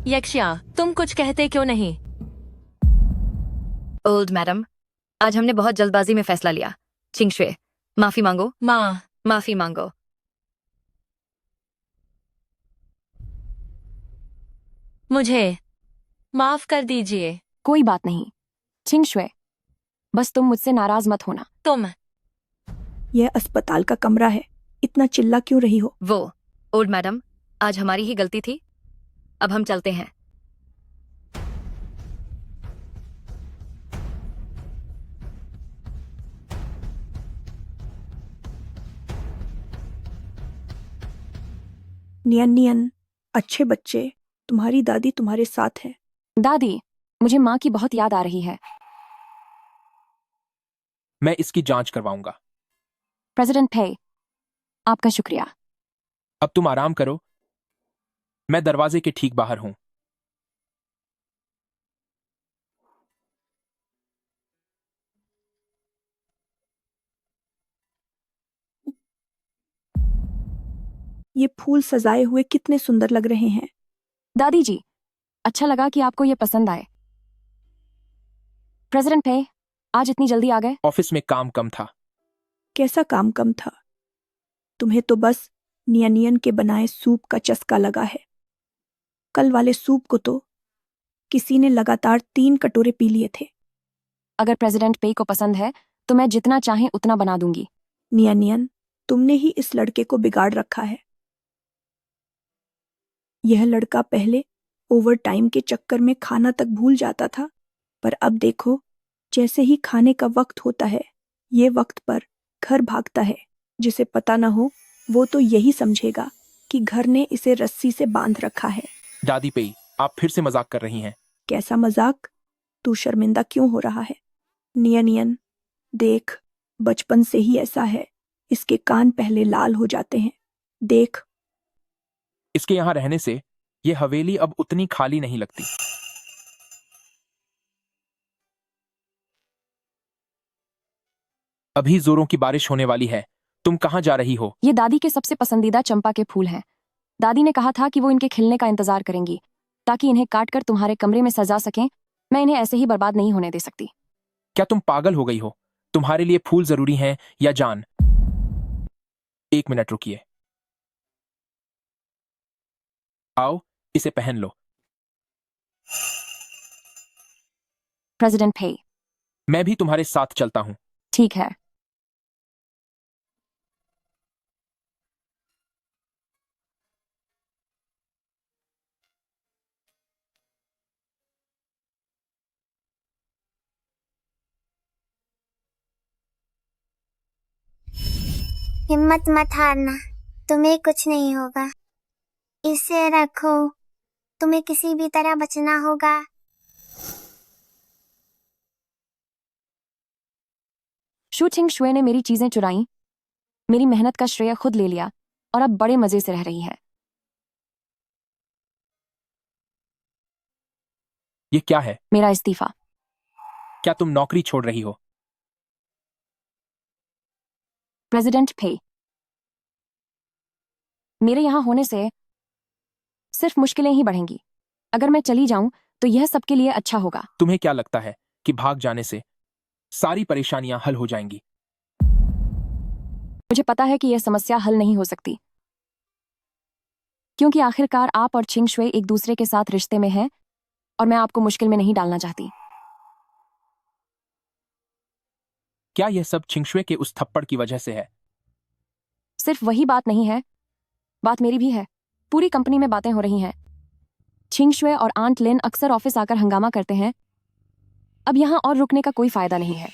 यक्षा, तुम कुछ कहते क्यों नहीं? ओल्ड मैडम, आज हमने बहुत जल्दबाजी में फैसला लिया। छिंग शुए, माफी मांगो। माँ, माफी मांगो। मुझे माफ कर दीजिए। कोई बात नहीं चिंग शुए, बस तुम मुझसे नाराज मत होना। तुम यह अस्पताल का कमरा है, इतना चिल्ला क्यों रही हो? वो ओल्ड मैडम, आज हमारी ही गलती थी। अब हम चलते हैं। नियन, अच्छे बच्चे, तुम्हारी दादी तुम्हारे साथ है। दादी, मुझे माँ की बहुत याद आ रही है। मैं इसकी जांच करवाऊंगा। प्रेसिडेंट पे, आपका शुक्रिया। अब तुम आराम करो। मैं दरवाजे के ठीक बाहर हूं। ये फूल सजाए हुए कितने सुंदर लग रहे हैं। दादी जी, अच्छा लगा कि आपको ये पसंद आए। प्रेसिडेंट पे, आज इतनी जल्दी आ गए? ऑफिस में काम कम था। कैसा काम कम था? तुम्हें तो बस नियन के बनाए सूप का चस्का लगा है। कल वाले सूप को तो किसी ने लगातार 3 कटोरे पी लिए थे। अगर प्रेसिडेंट पे को पसंद है तो मैं जितना चाहे उतना बना दूंगी। नियन, तुमने ही इस लड़के को बिगाड़ रखा है। यह लड़का पहले ओवर टाइम के चक्कर में खाना तक भूल जाता था, पर अब देखो, जैसे ही खाने का वक्त होता है ये वक्त पर घर भागता है। जिसे पता न हो वो तो यही समझेगा कि घर ने इसे रस्सी से बांध रखा है। दादी पेई, आप फिर से मजाक कर रही हैं। कैसा मजाक? तू शर्मिंदा क्यों हो रहा है? नियन, देख, बचपन से ही ऐसा है। इसके कान पहले लाल हो जाते हैं। देख। इसके यहाँ रहने से ये हवेली अब उतनी खाली नहीं लगती। अभी जोरों की बारिश होने वाली है। तुम कहाँ जा रही हो? ये दादी के सबसे पसंदीदा चंपा के फूल हैं। दादी ने कहा था कि वो इनके खिलने का इंतजार करेंगी ताकि इन्हें काट कर तुम्हारे कमरे में सजा सकें। मैं इन्हें ऐसे ही बर्बाद नहीं होने दे सकती। क्या तुम पागल हो गई हो? तुम्हारे लिए फूल जरूरी हैं या जान? 1 मिनट रुकिए। आओ, इसे पहन लो। प्रेसिडेंट पे, मैं भी तुम्हारे साथ चलता हूं। ठीक है। हिम्मत मत हारना, तुम्हें कुछ नहीं होगा। इसे रखो, तुम्हें किसी भी तरह बचना होगा। शू छिंग शुए ने मेरी चीजें चुराई, मेरी मेहनत का श्रेय खुद ले लिया और अब बड़े मजे से रह रही है। ये क्या है? मेरा इस्तीफा। क्या तुम नौकरी छोड़ रही हो? प्रेसिडेंट पे, मेरे यहां होने से सिर्फ मुश्किलें ही बढ़ेंगी। अगर मैं चली जाऊं तो यह सबके लिए अच्छा होगा। तुम्हें क्या लगता है कि भाग जाने से सारी परेशानियां हल हो जाएंगी? मुझे पता है कि यह समस्या हल नहीं हो सकती, क्योंकि आखिरकार आप और छिंग शुए एक दूसरे के साथ रिश्ते में हैं और मैं आपको मुश्किल में नहीं डालना चाहती। क्या यह सब छिंगशुए के उस थप्पड़ की वजह से है? सिर्फ वही बात नहीं है, बात मेरी भी है। पूरी कंपनी में बातें हो रही हैं। छिंग शुए और आंट लिन अक्सर ऑफिस आकर हंगामा करते हैं। अब यहां और रुकने का कोई फायदा नहीं है।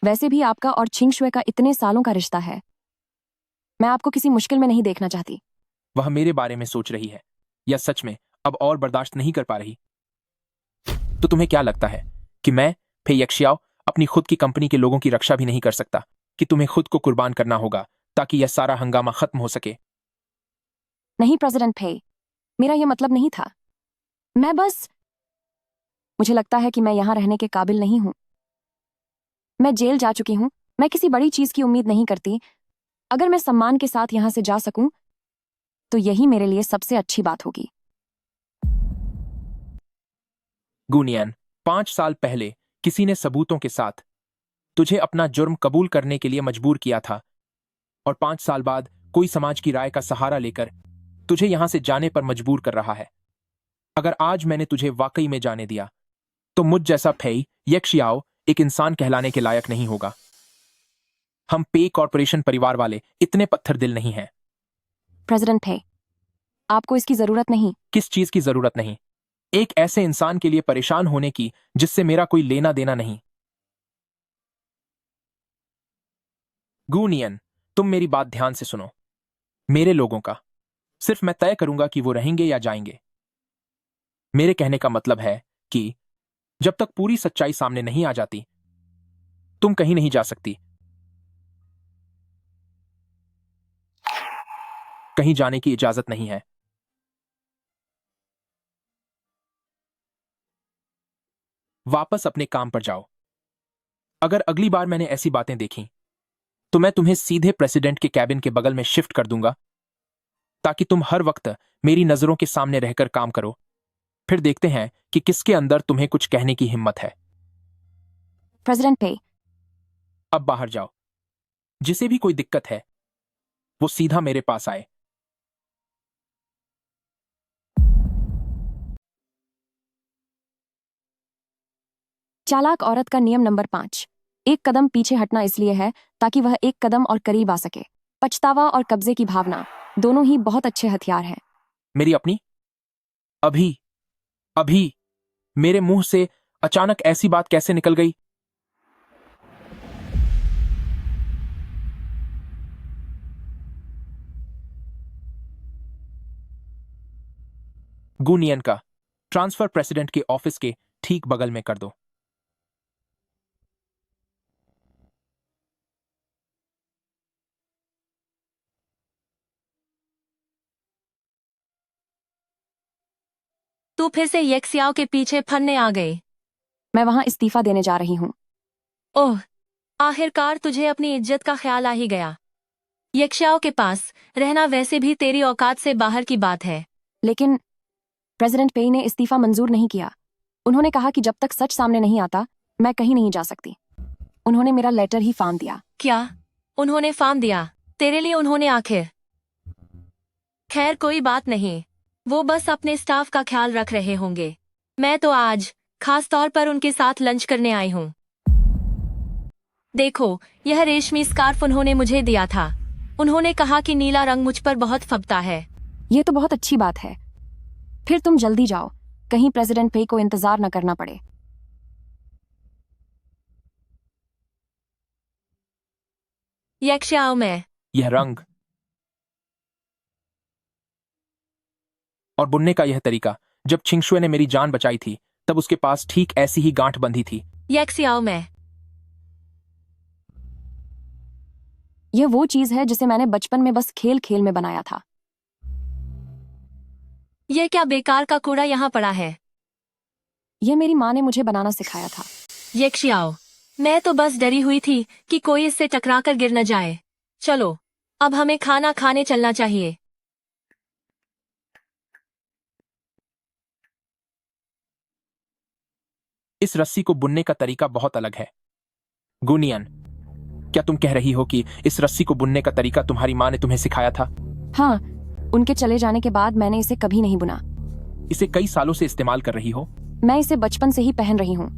वैसे भी आपका और छिंग शुए का इतने सालों का रिश्ता है। मैं आपको किसी मुश्किल में नहीं देखना चाहती। वह मेरे बारे में सोच रही है या सच में अब और बर्दाश्त नहीं कर पा रही? तो तुम्हें क्या लगता है कि मैं फे यक्शियाओ अपनी खुद की कंपनी के लोगों की रक्षा भी नहीं कर सकता? कि तुम्हें खुद को कुर्बान करना होगा ताकि यह सारा हंगामा खत्म हो सके? नहीं प्रेसिडेंट पे, मेरा यह मतलब नहीं था। मुझे लगता है कि मैं यहां रहने के काबिल नहीं हूं। मैं जेल जा चुकी हूं। मैं किसी बड़ी चीज की उम्मीद नहीं करती। अगर मैं सम्मान के साथ यहां से जा सकूं तो यही मेरे लिए सबसे अच्छी बात होगी। गुनियन, 5 साल पहले किसी ने सबूतों के साथ तुझे अपना जुर्म कबूल करने के लिए मजबूर किया था और 5 साल बाद कोई समाज की राय का सहारा लेकर तुझे यहां से जाने पर मजबूर कर रहा है। अगर आज मैंने तुझे वाकई में जाने दिया तो मुझ जैसा फेई यक्शियाओ एक इंसान कहलाने के लायक नहीं होगा। हम पे कॉर्पोरेशन परिवार वाले इतने पत्थर दिल नहीं हैं। प्रेसिडेंट पे, आपको इसकी जरूरत नहीं। किस चीज की जरूरत नहीं? एक ऐसे इंसान के लिए परेशान होने की जिससे मेरा कोई लेना देना नहीं। गुनियन, तुम मेरी बात ध्यान से सुनो। मेरे लोगों का सिर्फ मैं तय करूंगा कि वो रहेंगे या जाएंगे। मेरे कहने का मतलब है कि जब तक पूरी सच्चाई सामने नहीं आ जाती तुम कहीं नहीं जा सकती। कहीं जाने की इजाजत नहीं है। वापस अपने काम पर जाओ। अगर अगली बार मैंने ऐसी बातें देखी तो मैं तुम्हें सीधे प्रेसिडेंट के कैबिन के बगल में शिफ्ट कर दूंगा ताकि तुम हर वक्त मेरी नजरों के सामने रहकर काम करो। फिर देखते हैं कि किसके अंदर तुम्हें कुछ कहने की हिम्मत है। प्रेसिडेंट पे। अब बाहर जाओ। जिसे भी कोई दिक्कत है वो सीधा मेरे पास आए। चालाक औरत का नियम नंबर 5। एक कदम पीछे हटना इसलिए है ताकि वह एक कदम और करीब आ सके। पछतावा और कब्जे की भावना दोनों ही बहुत अच्छे हथियार हैं। मेरी अपनी? अभी अभी मेरे मुंह से अचानक ऐसी बात कैसे निकल गई? गुनियन का ट्रांसफर प्रेसिडेंट के ऑफिस के ठीक बगल में कर दो। तू फिर से यक्सियाओ के पीछे फरने आ गई। मैं वहां इस्तीफा देने जा रही हूँ। ओह, आखिरकार तुझे अपनी इज्जत का ख्याल आ ही गया। यक्षाओं के पास रहना वैसे भी तेरी औकात से बाहर की बात है। लेकिन प्रेसिडेंट पेई ने इस्तीफा मंजूर नहीं किया। उन्होंने कहा कि जब तक सच सामने नहीं आता मैं कहीं नहीं जा सकती। उन्होंने मेरा लेटर ही फार्म दिया। क्या उन्होंने फार्म दिया तेरे लिए? उन्होंने आखिर? खैर कोई बात नहीं, वो बस अपने स्टाफ का ख्याल रख रहे होंगे। मैं तो आज खास तौर पर उनके साथ लंच करने आई हूँ। देखो, यह रेशमी स्कार्फ उन्होंने मुझे दिया था। उन्होंने कहा कि नीला रंग मुझ पर बहुत फबता है। ये तो बहुत अच्छी बात है। फिर तुम जल्दी जाओ, कहीं प्रेसिडेंट पे को इंतजार न करना पड़े। यक्षाओं में यह रंग और बुनने का यह तरीका, जब छिंगशुए ने मेरी जान बचाई थी तब उसके पास ठीक ऐसी ही गांठ बंधी थी। यक्षाओं में यह वो चीज है जिसे मैंने बचपन में बस खेल खेल में बनाया था। यह क्या बेकार का कूड़ा यहाँ पड़ा है? यह मेरी माँ ने मुझे बनाना सिखाया था। यक्षाओं, मैं तो बस डरी हुई थी कि कोई इससे टकराकर गिर न जाए। चलो, अब हमें खाना खाने चलना चाहिए। इस रस्सी को बुनने का तरीका बहुत अलग है। गुनियन, क्या तुम कह रही हो कि इस रस्सी को बुनने का तरीका तुम्हारी माँ ने तुम्हें सिखाया था? हाँ, उनके चले जाने के बाद मैंने इसे कभी नहीं बुना। इसे कई सालों से इस्तेमाल कर रही हो? मैं इसे बचपन से ही पहन रही हूँ।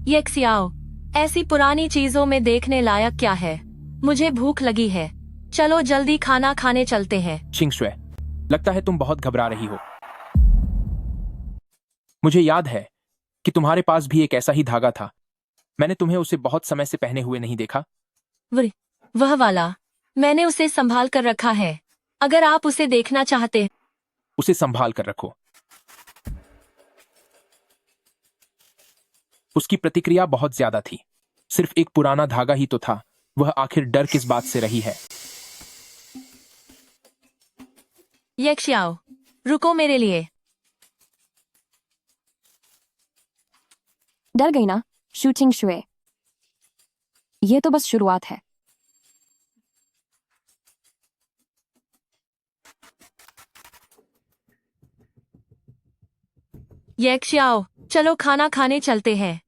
यक्षाओं, ऐसी पुरानी चीजों में देखने लायक क्या है? मुझे भूख लगी है। चलो जल्दी खाना खाने चलते हैं। छिंगशुए, लगता है तुम बहुत घबरा रही हो। मुझे याद है कि तुम्हारे पास भी एक ऐसा ही धागा था। मैंने तुम्हें उसे बहुत समय से पहने हुए नहीं देखा। वह वाला, मैंने उसे संभाल कर रखा है। अगर आप उसे देखना चाहते, उसे संभाल कर रखो। उसकी प्रतिक्रिया बहुत ज्यादा थी। सिर्फ एक पुराना धागा ही तो था। वह आखिर डर किस बात से रही है? यक्षाओं, रुको मेरे लिए। डर गई ना शूचिंग शुए? ये तो बस शुरुआत है। यक्षाओं, चलो खाना खाने चलते हैं।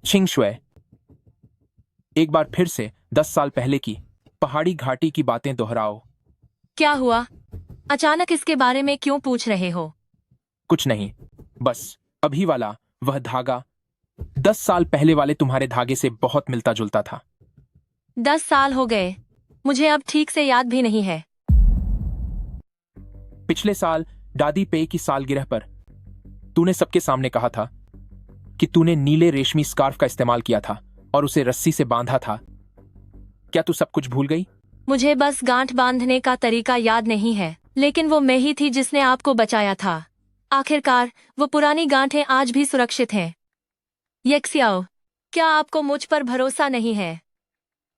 छिंगशुए, एक बार फिर से 10 साल पहले की पहाड़ी घाटी की बातें दोहराओ। क्या हुआ? अचानक इसके बारे में क्यों पूछ रहे हो? कुछ नहीं, बस अभी वाला वह धागा 10 साल पहले वाले तुम्हारे धागे से बहुत मिलता जुलता था। 10 साल हो गए, मुझे अब ठीक से याद भी नहीं है। पिछले साल दादी पे की सालगिरह पर तूने सबके सामने कहा था कि तूने नीले रेशमी स्कार्फ का इस्तेमाल किया था और उसे रस्सी से बांधा था। क्या तू सब कुछ भूल गई? मुझे बस गांठ बांधने का तरीका याद नहीं है, लेकिन वो मैं ही थी जिसने आपको बचाया था। आखिरकार वो पुरानी गांठें आज भी सुरक्षित हैं। यक्षाओं, क्या आपको मुझ पर भरोसा नहीं है?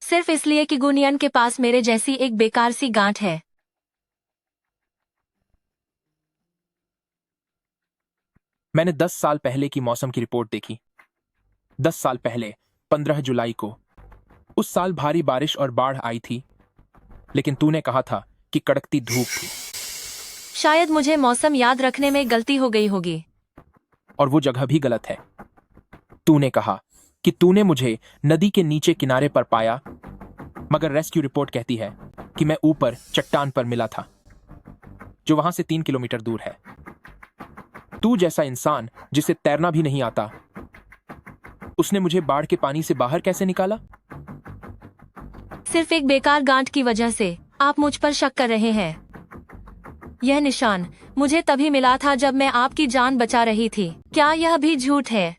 सिर्फ इसलिए कि गुनियन के पास मेरे जैसी एक बेकार सी गांठ है। मैंने 10 साल पहले की मौसम की रिपोर्ट देखी। 10 साल पहले 15 जुलाई को उस साल भारी बारिश और बाढ़ आई थी, लेकिन तूने कहा था कि कड़कती धूप थी। शायद मुझे मौसम याद रखने में गलती हो गई होगी। और वो जगह भी गलत है। तूने कहा कि तूने मुझे नदी के नीचे किनारे पर पाया, मगर रेस्क्यू रिपोर्ट कहती है कि मैं ऊपर चट्टान पर मिला था, जो वहां से 3 किलोमीटर दूर है। तू जैसा इंसान जिसे तैरना भी नहीं आता, उसने मुझे बाढ़ के पानी से बाहर कैसे निकाला? सिर्फ एक बेकार गांठ की वजह से आप मुझ पर शक कर रहे हैं। यह निशान मुझे तभी मिला था जब मैं आपकी जान बचा रही थी। क्या यह भी झूठ है?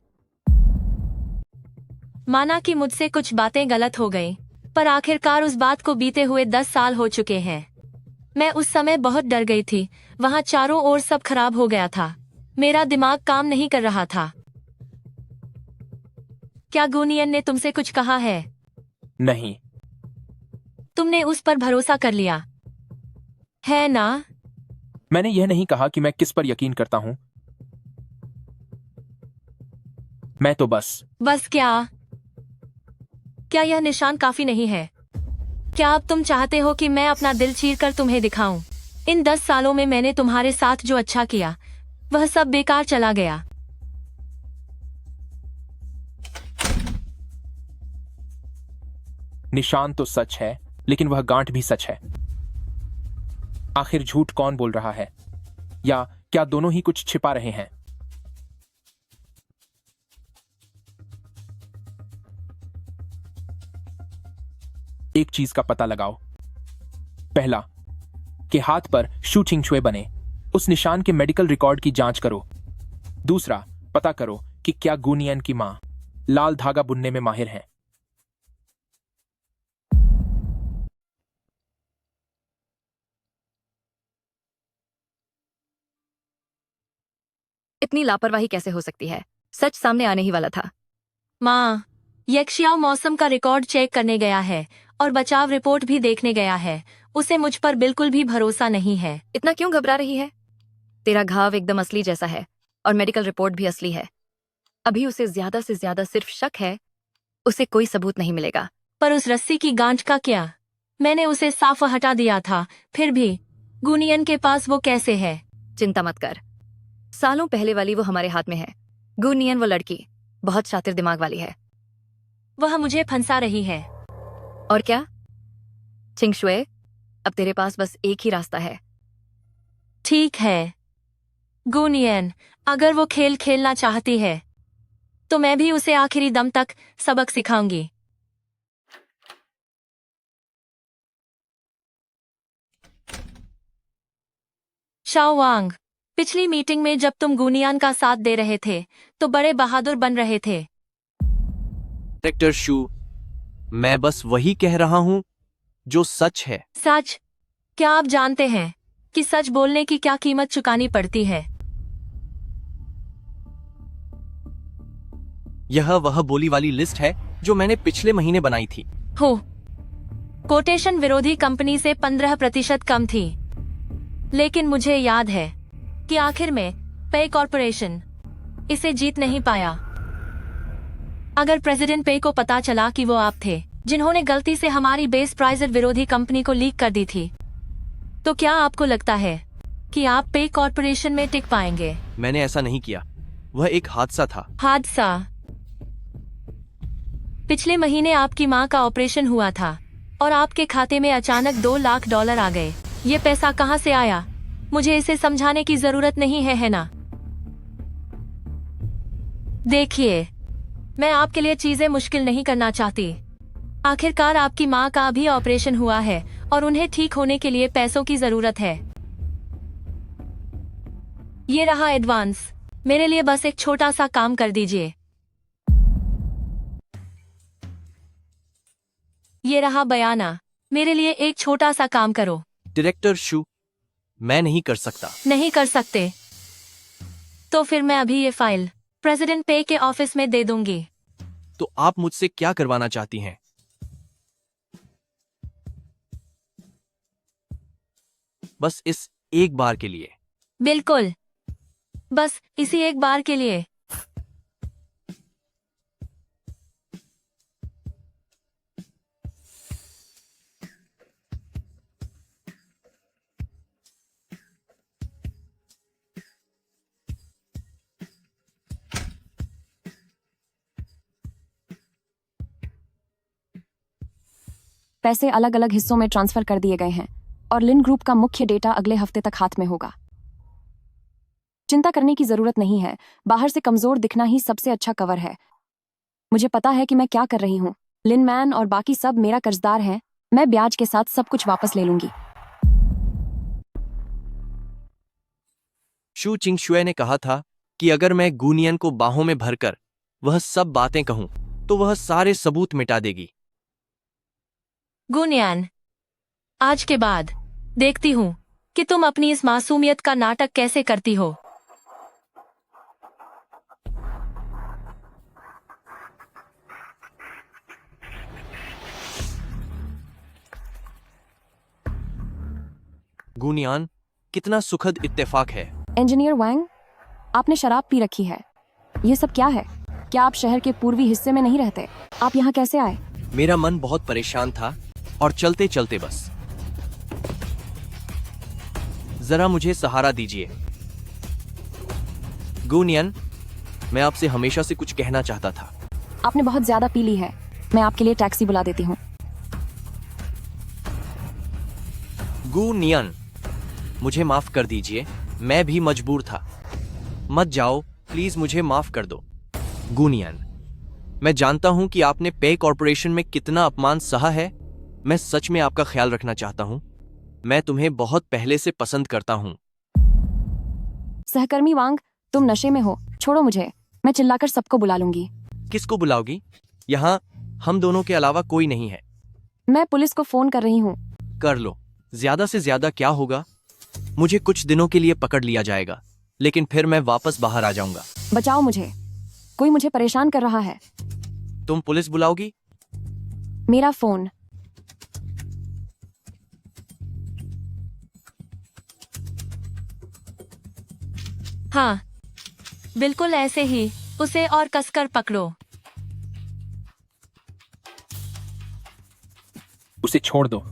माना कि मुझसे कुछ बातें गलत हो गईं, पर आखिरकार उस बात को बीते हुए 10 साल हो चुके हैं। मैं उस समय बहुत डर गई थी। वहाँ चारों ओर सब खराब हो गया था। मेरा दिमाग काम नहीं कर रहा था। क्या गुनियन ने तुमसे कुछ कहा है? नहीं। तुमने उस पर भरोसा कर लिया है ना? मैंने यह नहीं कहा कि मैं किस पर यकीन करता हूं। मैं तो बस क्या यह निशान काफी नहीं है? क्या अब तुम चाहते हो कि मैं अपना दिल चीर कर तुम्हें दिखाऊं? इन 10 सालों में मैंने तुम्हारे साथ जो अच्छा किया, वह सब बेकार चला गया। निशान तो सच है, लेकिन वह गांठ भी सच है। आखिर झूठ कौन बोल रहा है? या क्या दोनों ही कुछ छिपा रहे हैं? एक चीज का पता लगाओ। पहला, कि हाथ पर शू चिंगछुए बने उस निशान के मेडिकल रिकॉर्ड की जांच करो। दूसरा, पता करो कि क्या गुनियन की मां लाल धागा बुनने में माहिर है। इतनी लापरवाही कैसे हो सकती है? सच सामने आने ही वाला था। माँ, यक्षियाओ मौसम का रिकॉर्ड चेक करने गया है और बचाव रिपोर्ट भी देखने गया है। उसे मुझ पर बिल्कुल भी भरोसा नहीं है। इतना क्यों घबरा रही है? तेरा घाव एकदम असली जैसा है और मेडिकल रिपोर्ट भी असली है। अभी उसे ज्यादा से ज्यादा सिर्फ शक है, उसे कोई सबूत नहीं मिलेगा। पर उस रस्सी की गांठ का क्या? मैंने उसे साफ हटा दिया था। फिर भी गुनियन के पास वो कैसे है? चिंता मत कर, सालों पहले वाली वो हमारे हाथ में है। गुनियन वो लड़की बहुत शातिर दिमाग वाली है। वह मुझे फंसा रही है। और क्या चिंगशुए, अब तेरे पास बस एक ही रास्ता है। ठीक है गुनियन, अगर वो खेल खेलना चाहती है तो मैं भी उसे आखिरी दम तक सबक सिखाऊंगी। शाओ वांग, पिछली मीटिंग में जब तुम गुनियान का साथ दे रहे थे तो बड़े बहादुर बन रहे थे। डायरेक्टर शू, मैं बस वही कह रहा हूं जो सच है। सच? क्या आप जानते हैं कि सच बोलने की क्या कीमत चुकानी पड़ती है? यह वह बोली वाली लिस्ट है जो मैंने पिछले महीने बनाई थी। हो, कोटेशन विरोधी कंपनी से 15% कम थी। लेकिन मुझे याद है कि आखिर में पे कॉर्पोरेशन इसे जीत नहीं पाया। अगर प्रेसिडेंट पे को पता चला कि वो आप थे जिन्होंने गलती से हमारी बेस प्राइजर विरोधी कंपनी को लीक कर दी थी, तो क्या आपको लगता है कि आप पे कॉर्पोरेशन में टिक पाएंगे? मैंने ऐसा नहीं किया, वह एक हादसा था। हादसा? पिछले महीने आपकी माँ का ऑपरेशन हुआ था और आपके खाते में अचानक $2 लाख आ गए। ये पैसा कहाँ से आया? मुझे इसे समझाने की जरूरत नहीं है ना? देखिए, मैं आपके लिए चीजें मुश्किल नहीं करना चाहती। आखिरकार आपकी माँ का अभी ऑपरेशन हुआ है और उन्हें ठीक होने के लिए पैसों की जरूरत है। ये रहा एडवांस। मेरे लिए बस एक छोटा सा काम कर दीजिए। ये रहा बयाना। मेरे लिए एक छोटा सा काम करो। डायरेक्टर शू, मैं नहीं कर सकता। नहीं कर सकते? तो फिर मैं अभी ये फाइल प्रेसिडेंट पे के ऑफिस में दे दूंगी। तो आप मुझसे क्या करवाना चाहती हैं? बस इस एक बार के लिए। बिल्कुल, बस इसी एक बार के लिए। पैसे अलग अलग हिस्सों में ट्रांसफर कर दिए गए हैं और लिन ग्रुप का मुख्य डेटा अगले हफ्ते तक हाथ में होगा। चिंता करने की जरूरत नहीं है, बाहर से कमजोर दिखना ही सबसे अच्छा कवर है। मुझे पता है कि मैं क्या कर रही हूँ। लिन मैन और बाकी सब मेरा कर्जदार हैं, मैं ब्याज के साथ सब कुछ वापस ले लूंगी। शू चिंगशुए ने कहा था कि अगर मैं गुनियन को बाहों में भरकर वह सब बातें कहूं तो वह सारे सबूत मिटा देगी। गुनियान, आज के बाद देखती हूँ कि तुम अपनी इस मासूमियत का नाटक कैसे करती हो। गुनियान, कितना सुखद इत्तेफाक है। इंजीनियर वांग, आपने शराब पी रखी है। ये सब क्या है? क्या आप शहर के पूर्वी हिस्से में नहीं रहते? आप यहाँ कैसे आए? मेरा मन बहुत परेशान था और चलते चलते बस। जरा मुझे सहारा दीजिए। गुनियन, मैं आपसे हमेशा से कुछ कहना चाहता था। आपने बहुत ज्यादा पी ली है, मैं आपके लिए टैक्सी बुला देती हूँ। गुनियन, मुझे माफ कर दीजिए, मैं भी मजबूर था। मत जाओ प्लीज, मुझे माफ कर दो। गुनियन, मैं जानता हूं कि आपने पे कॉर्पोरेशन में कितना अपमान सहा है। मैं सच में आपका ख्याल रखना चाहता हूं। मैं तुम्हें बहुत पहले से पसंद करता हूं। सहकर्मी वांग, तुम नशे में हो, छोड़ो मुझे। मैं चिल्लाकर सबको बुला लूंगी। किसको बुलाओगी? यहाँ हम दोनों के अलावा कोई नहीं है। मैं पुलिस को फोन कर रही हूँ। कर लो, ज्यादा से ज्यादा क्या होगा? मुझे कुछ दिनों के लिए पकड़ लिया जाएगा, लेकिन फिर मैं वापस बाहर आ जाऊंगा। बचाओ मुझे, कोई मुझे परेशान कर रहा है। तुम पुलिस बुलाओगी? मेरा फोन। हाँ, बिल्कुल ऐसे ही, उसे और कसकर पकड़ो। उसे छोड़ दो।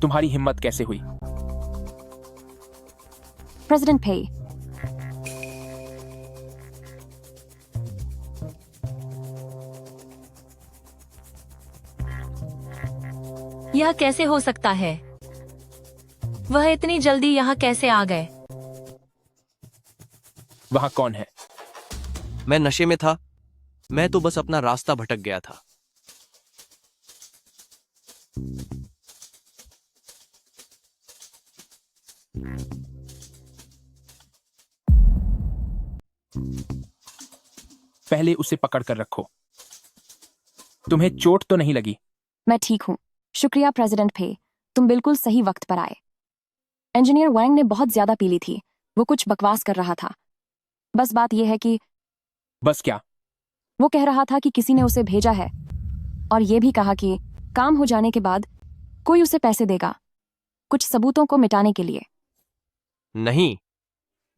तुम्हारी हिम्मत कैसे हुई? प्रेसिडेंट पे, यह कैसे हो सकता है? वह इतनी जल्दी यहाँ कैसे आ गए? वहां कौन है? मैं नशे में था। मैं तो बस अपना रास्ता भटक गया था। पहले उसे पकड़ कर रखो। तुम्हें चोट तो नहीं लगी? मैं ठीक हूँ, शुक्रिया प्रेसिडेंट पे, तुम बिल्कुल सही वक्त पर आए। इंजीनियर वांग ने बहुत ज्यादा पी ली थी, वो कुछ बकवास कर रहा था। बस बात यह है कि बस क्या? वो कह रहा था कि किसी ने उसे भेजा है और ये भी कहा कि काम हो जाने के बाद कोई उसे पैसे देगा, कुछ सबूतों को मिटाने के लिए। नहीं,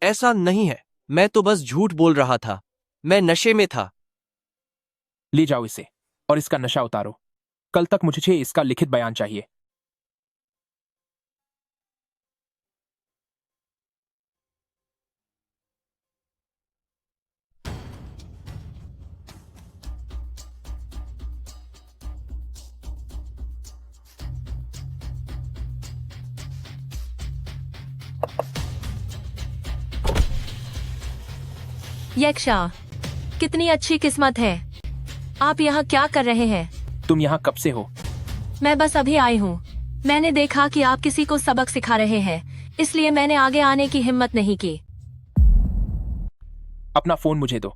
ऐसा नहीं है। मैं तो बस झूठ बोल रहा था। मैं नशे में था। ले जाओ इसे और इसका नशा उतारो। कल तक मुझे इसका लिखित बयान चाहिए। यक्षा, कितनी अच्छी किस्मत है। आप यहाँ क्या कर रहे हैं? तुम यहाँ कब से हो? मैं बस अभी आई हूँ। मैंने देखा कि आप किसी को सबक सिखा रहे हैं, इसलिए मैंने आगे आने की हिम्मत नहीं की। अपना फोन मुझे दो।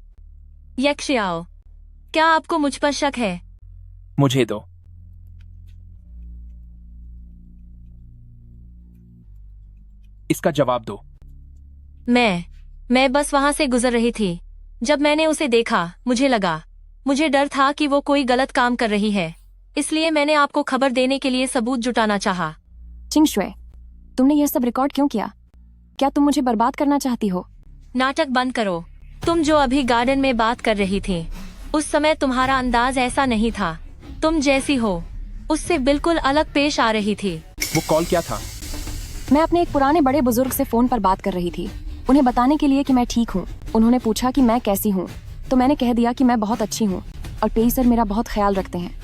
यक्षियाओ, क्या आपको मुझ पर शक है? मुझे दो। इसका जवाब दो। मैं बस वहां से गुजर रही थी। जब मैंने उसे देखा, मुझे डर था कि वो कोई गलत काम कर रही है, इसलिए मैंने आपको खबर देने के लिए सबूत जुटाना चाहा। चिंगशुए, तुमने यह सब रिकॉर्ड क्यों किया? क्या तुम मुझे बर्बाद करना चाहती हो? नाटक बंद करो। तुम जो अभी गार्डन में बात कर रही थी, उस समय तुम्हारा अंदाज ऐसा नहीं था। तुम जैसी हो उससे बिल्कुल अलग पेश आ रही थी। वो कॉल क्या था? मैं अपने एक पुराने बड़े बुजुर्ग से फोन पर बात कर रही थी, उन्हें बताने के लिए कि मैं ठीक हूँ। उन्होंने पूछा कि मैं कैसी हूँ, तो मैंने कह दिया कि मैं बहुत अच्छी हूँ। और पेई सर मेरा बहुत ख्याल रखते हैं।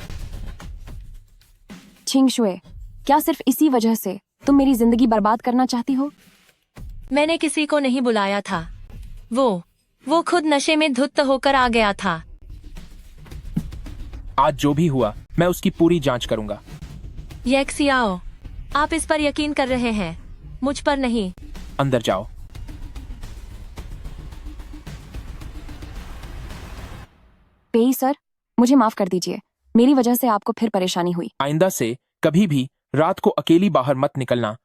छिंग शुए, क्या सिर्फ इसी वजह से तुम मेरी जिंदगी बर्बाद करना चाहती हो? मैंने किसी को नहीं बुलाया था। वो खुद नशे में धुत होकर आ गया था। आज जो भी हुआ मैं उसकी पूरी जांच करूंगा। यक्सियाओ, आप इस पर यकीन कर रहे हैं, मुझ पर नहीं। अंदर जाओ। पेई सर, मुझे माफ कर दीजिए, मेरी वजह से आपको फिर परेशानी हुई। आइंदा से कभी भी रात को अकेली बाहर मत निकलना।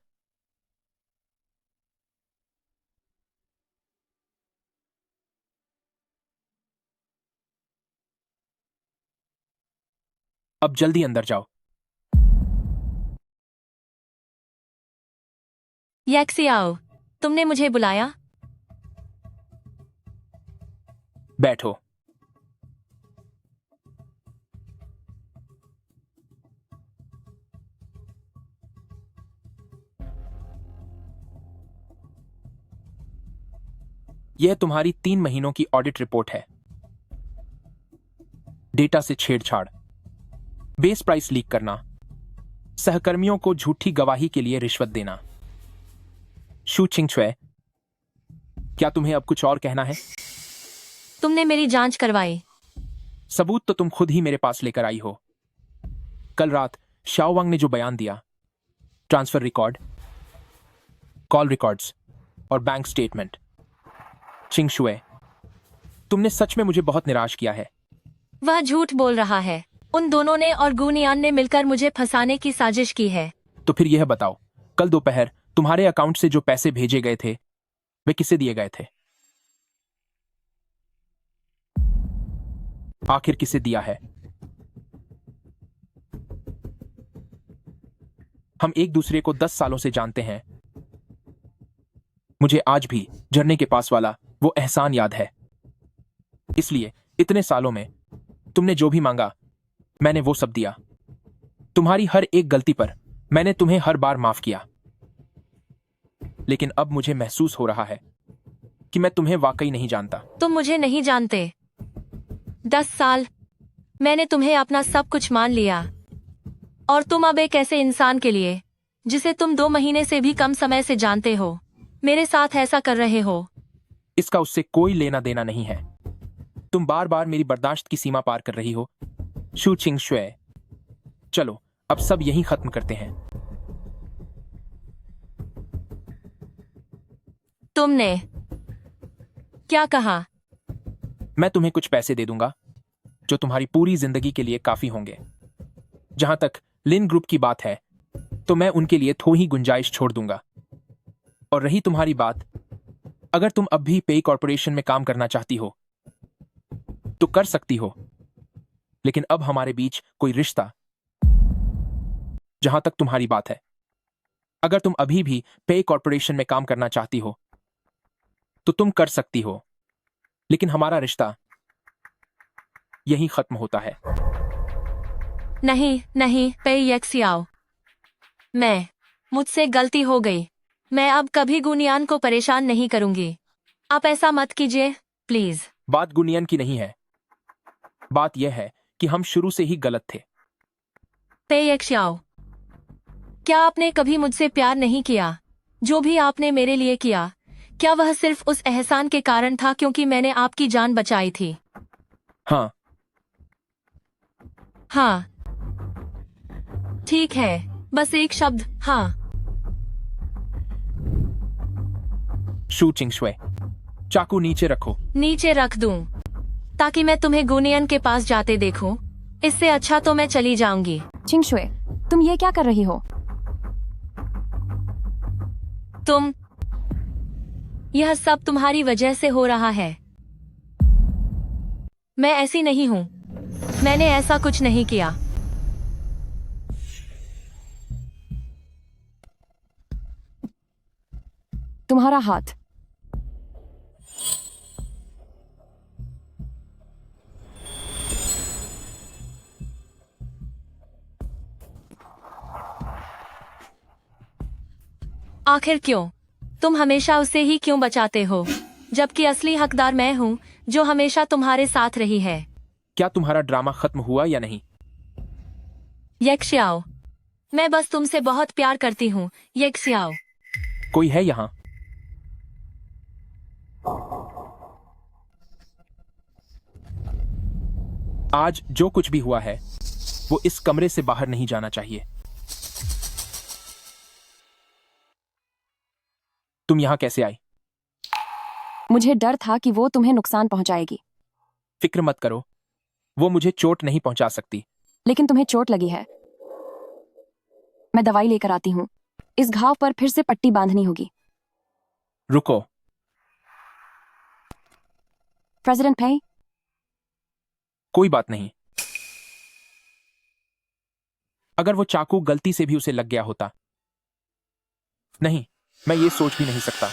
अब जल्दी अंदर जाओ। यक्सियाओ, तुमने मुझे बुलाया? बैठो। यह तुम्हारी 3 महीनों की ऑडिट रिपोर्ट है। डेटा से छेड़छाड़, बेस प्राइस लीक करना, सहकर्मियों को झूठी गवाही के लिए रिश्वत देना। शू चिंग शुए, क्या तुम्हें अब कुछ और कहना है? तुमने मेरी जांच करवाई। सबूत तो तुम खुद ही मेरे पास लेकर आई हो। कल रात शाओवांग ने जो बयान दिया, ट्रांसफर रिकॉर्ड, कॉल रिकॉर्ड्स और बैंक स्टेटमेंट। चिंग शुए, तुमने सच में मुझे बहुत निराश किया है। वह झूठ बोल रहा है। उन दोनों ने और गुनियान ने मिलकर मुझे फंसाने की साजिश की है। तो फिर यह बताओ, कल दोपहर तुम्हारे अकाउंट से जो पैसे भेजे गए थे वे किसे दिए गए थे? आखिर किसे दिया है? हम एक दूसरे को 10 सालों से जानते हैं। मुझे आज भी झरने के पास वाला वो एहसान याद है। इसलिए इतने सालों में तुमने जो भी मांगा मैंने वो सब दिया। तुम्हारी हर एक गलती पर मैंने तुम्हें हर बार माफ किया। लेकिन अब मुझे महसूस हो रहा है कि मैं तुम्हें वाकई नहीं जानता। तुम मुझे नहीं जानते। 10 साल मैंने तुम्हें अपना सब कुछ मान लिया, और तुम अब एक ऐसे इंसान के लिए जिसे तुम 2 महीने से भी कम समय से जानते हो, मेरे साथ ऐसा कर रहे हो। इसका उससे कोई लेना देना नहीं है। तुम बार बार मेरी बर्दाश्त की सीमा पार कर रही हो। शू चिंग शुए, चलो अब सब यहीं खत्म करते हैं। तुमने क्या कहा? मैं तुम्हें कुछ पैसे दे दूंगा जो तुम्हारी पूरी जिंदगी के लिए काफी होंगे। जहां तक लिन ग्रुप की बात है तो मैं उनके लिए थोड़ी गुंजाइश छोड़ दूंगा। और रही तुम्हारी बात, अगर तुम अब भी पेई कॉर्पोरेशन में काम करना चाहती हो तो कर सकती हो, लेकिन अब हमारे बीच कोई रिश्ता। जहां तक तुम्हारी बात है, अगर तुम अभी भी पेई कॉर्पोरेशन में काम करना चाहती हो तो तुम कर सकती हो, लेकिन हमारा रिश्ता यहीं खत्म होता है। नहीं पेई यक्सियाओ, मुझसे गलती हो गई। मैं अब कभी गुनियान को परेशान नहीं करूंगी। आप ऐसा मत कीजिए प्लीज। बात गुनियन की नहीं है, बात यह है कि हम शुरू से ही गलत थे। पेई यक्सियाओ, क्या आपने कभी मुझसे प्यार नहीं किया? जो भी आपने मेरे लिए किया, क्या वह सिर्फ उस एहसान के कारण था क्योंकि मैंने आपकी जान बचाई थी? हाँ। ठीक है, बस एक शब्द हाँ। शू चिंग शुए, चाकू नीचे रखो। नीचे रख दूं ताकि मैं तुम्हें गुनियन के पास जाते देखूं? इससे अच्छा तो मैं चली जाऊंगी। चिंग शुए, तुम ये क्या कर रही हो? यह सब तुम्हारी वजह से हो रहा है। मैं ऐसी नहीं हूं। मैंने ऐसा कुछ नहीं किया। तुम्हारा हाथ। आखिर क्यों? तुम हमेशा उसे ही क्यों बचाते हो, जबकि असली हकदार मैं हूँ जो हमेशा तुम्हारे साथ रही है। क्या तुम्हारा ड्रामा खत्म हुआ या नहीं? यक्ष्याओ, मैं बस तुमसे बहुत प्यार करती हूँ यक्ष्याओ। कोई है यहाँ? आज जो कुछ भी हुआ है वो इस कमरे से बाहर नहीं जाना चाहिए। तुम यहां कैसे आई? मुझे डर था कि वो तुम्हें नुकसान पहुंचाएगी। फिक्र मत करो, वो मुझे चोट नहीं पहुंचा सकती। लेकिन तुम्हें चोट लगी है। मैं दवाई लेकर आती हूँ। इस घाव पर फिर से पट्टी बांधनी होगी। रुको। प्रेसिडेंट पे, कोई बात नहीं। अगर वो चाकू गलती से भी उसे लग गया होता। नहीं, मैं ये सोच भी नहीं सकता।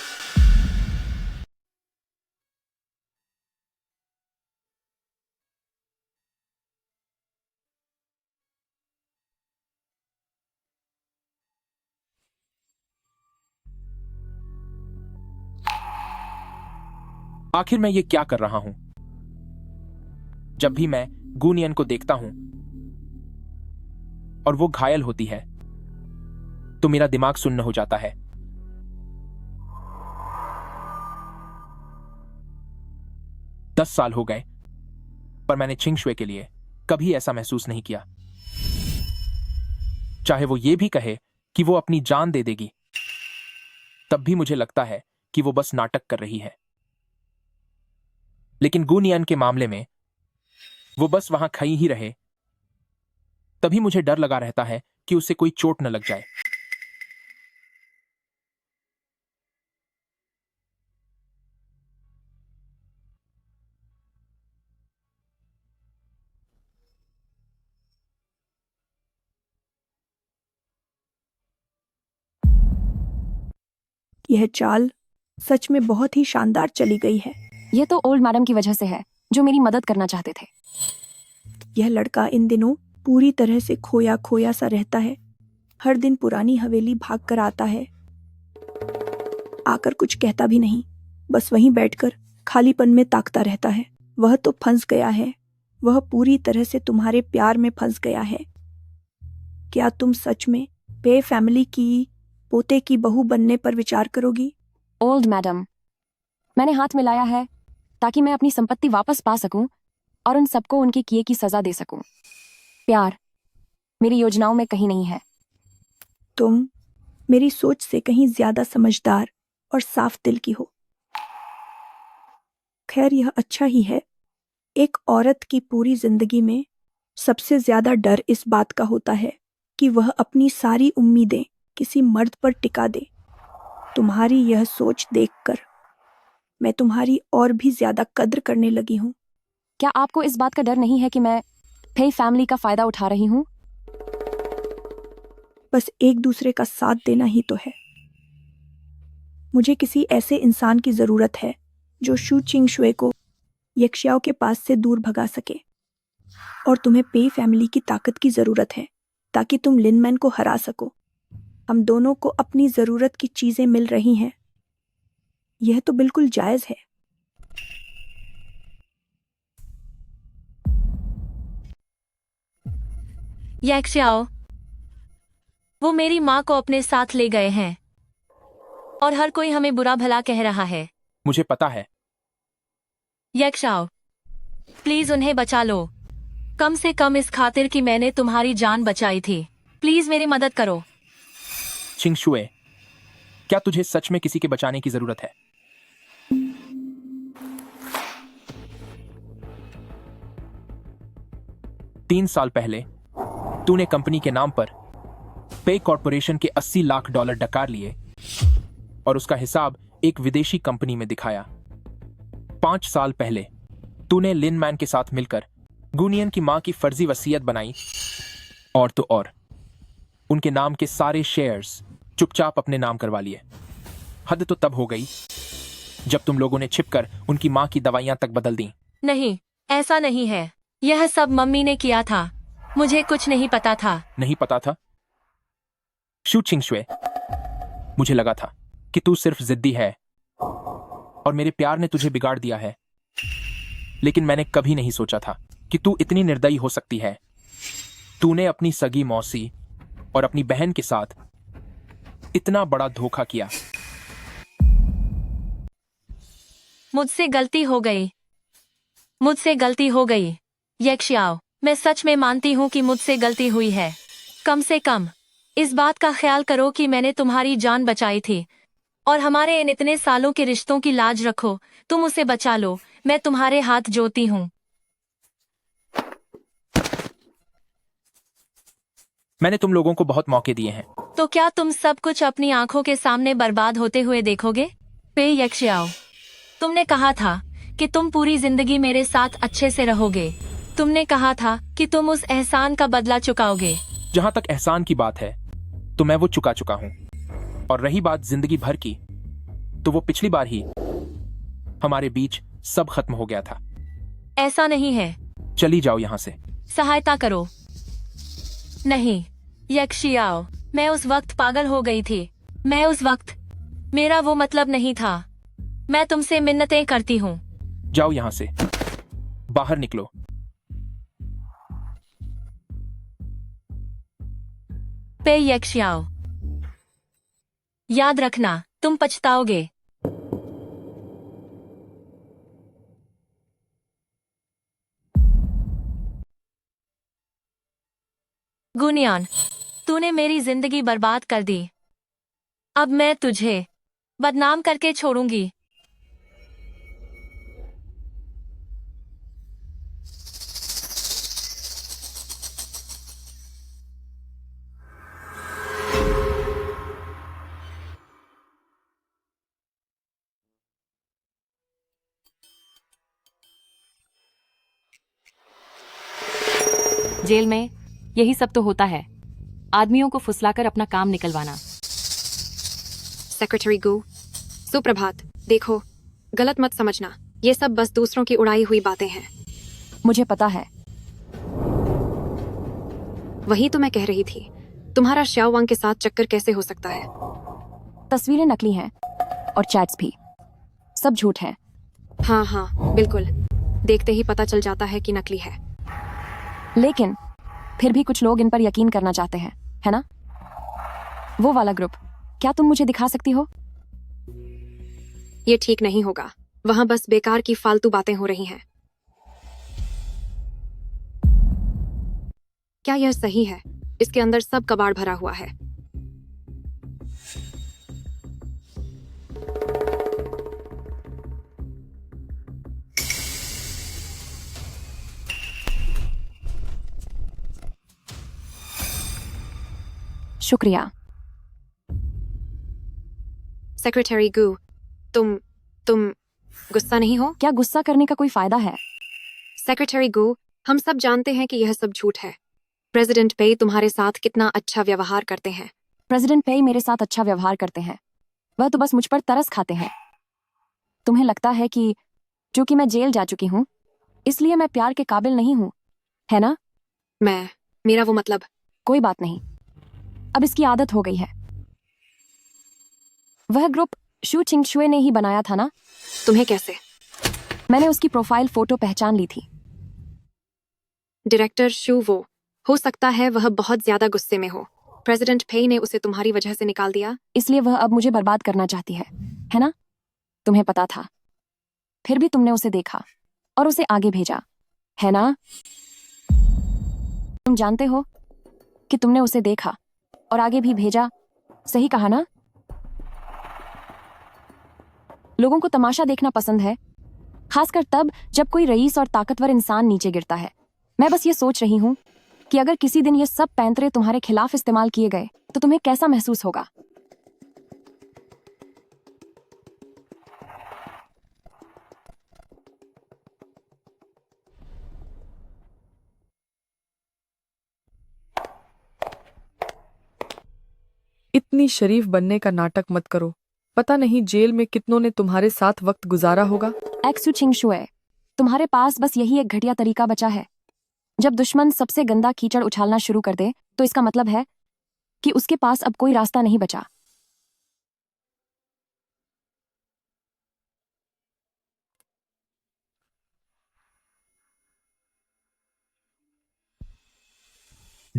आखिर मैं ये क्या कर रहा हूं? जब भी मैं गुनियन को देखता हूं और वो घायल होती है तो मेरा दिमाग सुन्न हो जाता है। दस साल हो गए पर मैंने चिंग शुए के लिए कभी ऐसा महसूस नहीं किया। चाहे वो ये भी कहे कि वो अपनी जान दे देगी, तब भी मुझे लगता है कि वो बस नाटक कर रही है। लेकिन गुनियन के मामले में वो बस वहां खई ही रहे, तभी मुझे डर लगा रहता है कि उसे कोई चोट न लग जाए। यह चाल सच में बहुत ही शानदार चली गई है। यह तो ओल्ड मैडम की वजह से है, जो मेरी मदद करना चाहते थे। यह लड़का इन दिनों पूरी तरह से खोया खोया सा रहता है। हर दिन पुरानी हवेली भाग कर आता है, आकर कुछ कहता भी नहीं, बस वहीं बैठकर खालीपन में ताकता रहता है। वह तो फंस गया है, वह पूरी तरह से तुम्हारे प्यार में फंस गया है। क्या तुम सच में पे फैमिली की पोते की बहू बनने पर विचार करोगी? ओल्ड मैडम, मैंने हाथ मिलाया है ताकि मैं अपनी संपत्ति वापस पा सकूं और उन सबको उनके किए की सजा दे सकूं। प्यार मेरी योजनाओं में कहीं नहीं है। तुम मेरी सोच से कहीं ज्यादा समझदार और साफ दिल की हो। खैर, यह अच्छा ही है। एक औरत की पूरी जिंदगी में सबसे ज्यादा डर इस बात का होता है कि वह अपनी सारी उम्मीदें किसी मर्द पर टिका दे। तुम्हारी यह सोच देखकर मैं तुम्हारी और भी ज्यादा कद्र करने लगी हूं। क्या आपको इस बात का डर नहीं है कि मैं पे फैमिली का फायदा उठा रही हूं? बस एक दूसरे का साथ देना ही तो है। मुझे किसी ऐसे इंसान की जरूरत है जो शू चिंग शुए को यक्षियाओं के पास से दूर भगा सके, और तुम्हें पे फैमिली की ताकत की जरूरत है ताकि तुम लिनमैन को हरा सको। हम दोनों को अपनी जरूरत की चीजें मिल रही हैं। यह तो बिल्कुल जायज है। यक्ष्याओ, वो मेरी माँ को अपने साथ ले गए हैं और हर कोई हमें बुरा भला कह रहा है। मुझे पता है। यक्ष्याओ, प्लीज उन्हें बचा लो। कम से कम इस खातिर कि मैंने तुम्हारी जान बचाई थी। प्लीज मेरी मदद करो। चिंग शुए, क्या तुझे सच में किसी के बचाने की जरूरत है? तीन साल पहले तूने कंपनी के नाम पर पे कॉर्पोरेशन के 80 लाख डॉलर डकार लिए और उसका हिसाब एक विदेशी कंपनी में दिखाया। 5 साल पहले तूने लिनमैन के साथ मिलकर गुनियन की मां की फर्जी वसीयत बनाई और तो और उनके नाम के सारे शेयर्स चुपचाप अपने नाम करवा लिए। हद तो तब हो गई जब तुम लोगों ने छिपकर उनकी मां की दवाइयां तक बदल दी। नहीं, ऐसा नहीं है। यह सब मम्मी ने किया था। मुझे कुछ नहीं पता था। नहीं पता था? शू चिंग शुए, मुझे लगा था कि तू सिर्फ जिद्दी है और मेरे प्यार ने तुझे बिगाड़ दिया है, लेकिन मैंने कभी नहीं सोचा था कि तू इतनी निर्दयी हो सकती है। तूने अपनी सगी मौसी और अपनी बहन के साथ इतना बड़ा धोखा किया। मुझसे गलती हो गई, मुझसे गलती हो गई। यक्षयाओ, मैं सच में मानती हूँ कि मुझसे गलती हुई है। कम से कम इस बात का ख्याल करो कि मैंने तुम्हारी जान बचाई थी, और हमारे इन इतने सालों के रिश्तों की लाज रखो। तुम उसे बचा लो, मैं तुम्हारे हाथ जोड़ती हूँ। मैंने तुम लोगों को बहुत मौके दिए हैं। तो क्या तुम सब कुछ अपनी आंखों के सामने बर्बाद होते हुए देखोगे? पे यक्षयाओ, तुमने कहा था कि तुम पूरी जिंदगी मेरे साथ अच्छे से रहोगे। तुमने कहा था कि तुम उस एहसान का बदला चुकाओगे। जहां तक एहसान की बात है तो मैं वो चुका चुका हूं, और रही बात जिंदगी भर की, तो वो पिछली बार ही हमारे बीच सब खत्म हो गया था। ऐसा नहीं है। चली जाओ यहां से। सहायता करो। नहीं यक्षयाओ, मैं उस वक्त पागल हो गई थी। मैं उस वक्त, मेरा वो मतलब नहीं था। मैं तुमसे मिन्नतें करती हूँ। जाओ यहां से, बाहर निकलो। पे यक्षयाओ, याद रखना, तुम पछताओगे। गुनियान, तूने मेरी जिंदगी बर्बाद कर दी। अब मैं तुझे बदनाम करके छोड़ूंगी। जेल में यही सब तो होता है, आदमियों को फुसलाकर अपना काम निकलवाना। सेक्रेटरी गू, सुप्रभात। देखो, गलत मत समझना, ये सब बस दूसरों की उड़ाई हुई बातें हैं। मुझे पता है। वही तो मैं कह रही थी, तुम्हारा श्याओ वांग के साथ चक्कर कैसे हो सकता है? तस्वीरें नकली हैं और चैट्स भी, सब झूठ है। हाँ हाँ बिल्कुल, देखते ही पता चल जाता है कि नकली है। लेकिन फिर भी कुछ लोग इन पर यकीन करना चाहते हैं, है ना? वो वाला ग्रुप, क्या तुम मुझे दिखा सकती हो? ये ठीक नहीं होगा, वहां बस बेकार की फालतू बातें हो रही हैं। क्या यह सही है? इसके अंदर सब कबाड़ भरा हुआ है। शुक्रिया। सेक्रेटरी गू, तुम गुस्सा नहीं हो? क्या गुस्सा करने का कोई फायदा है? सेक्रेटरी गू, हम सब जानते हैं कि यह सब झूठ है। प्रेसिडेंट पे तुम्हारे साथ कितना अच्छा व्यवहार करते हैं। प्रेसिडेंट पे मेरे साथ अच्छा व्यवहार करते हैं, वह तो बस मुझ पर तरस खाते हैं। तुम्हें लगता है कि चूंकि मैं जेल जा चुकी हूँ इसलिए मैं प्यार के काबिल नहीं हूँ, है ना? मेरा वो मतलब। कोई बात नहीं, अब इसकी आदत हो गई है। वह ग्रुप शू चिंगशुए ने ही बनाया था ना? तुम्हें कैसे? मैंने उसकी प्रोफाइल फोटो पहचान ली थी। डायरेक्टर शू वो, हो सकता है वह बहुत ज्यादा गुस्से में हो। प्रेसिडेंट पे ने उसे तुम्हारी वजह से निकाल दिया, इसलिए वह अब मुझे बर्बाद करना चाहती है ना? तुम्हें पता था, फिर भी तुमने उसे देखा और उसे आगे भेजा, है ना? तुम जानते हो कि तुमने उसे देखा और आगे भी भेजा, सही कहा ना? लोगों को तमाशा देखना पसंद है, खासकर तब जब कोई रईस और ताकतवर इंसान नीचे गिरता है। मैं बस ये सोच रही हूँ कि अगर किसी दिन ये सब पैंतरे तुम्हारे खिलाफ इस्तेमाल किए गए तो तुम्हें कैसा महसूस होगा? इतनी शरीफ बनने का नाटक मत करो, पता नहीं जेल में कितनों ने तुम्हारे साथ वक्त गुजारा होगा। एक्सु चिंगशुए, तुम्हारे पास बस यही एक घटिया तरीका बचा है। जब दुश्मन सबसे गंदा कीचड़ उछालना शुरू कर दे तो इसका मतलब है कि उसके पास अब कोई रास्ता नहीं बचा।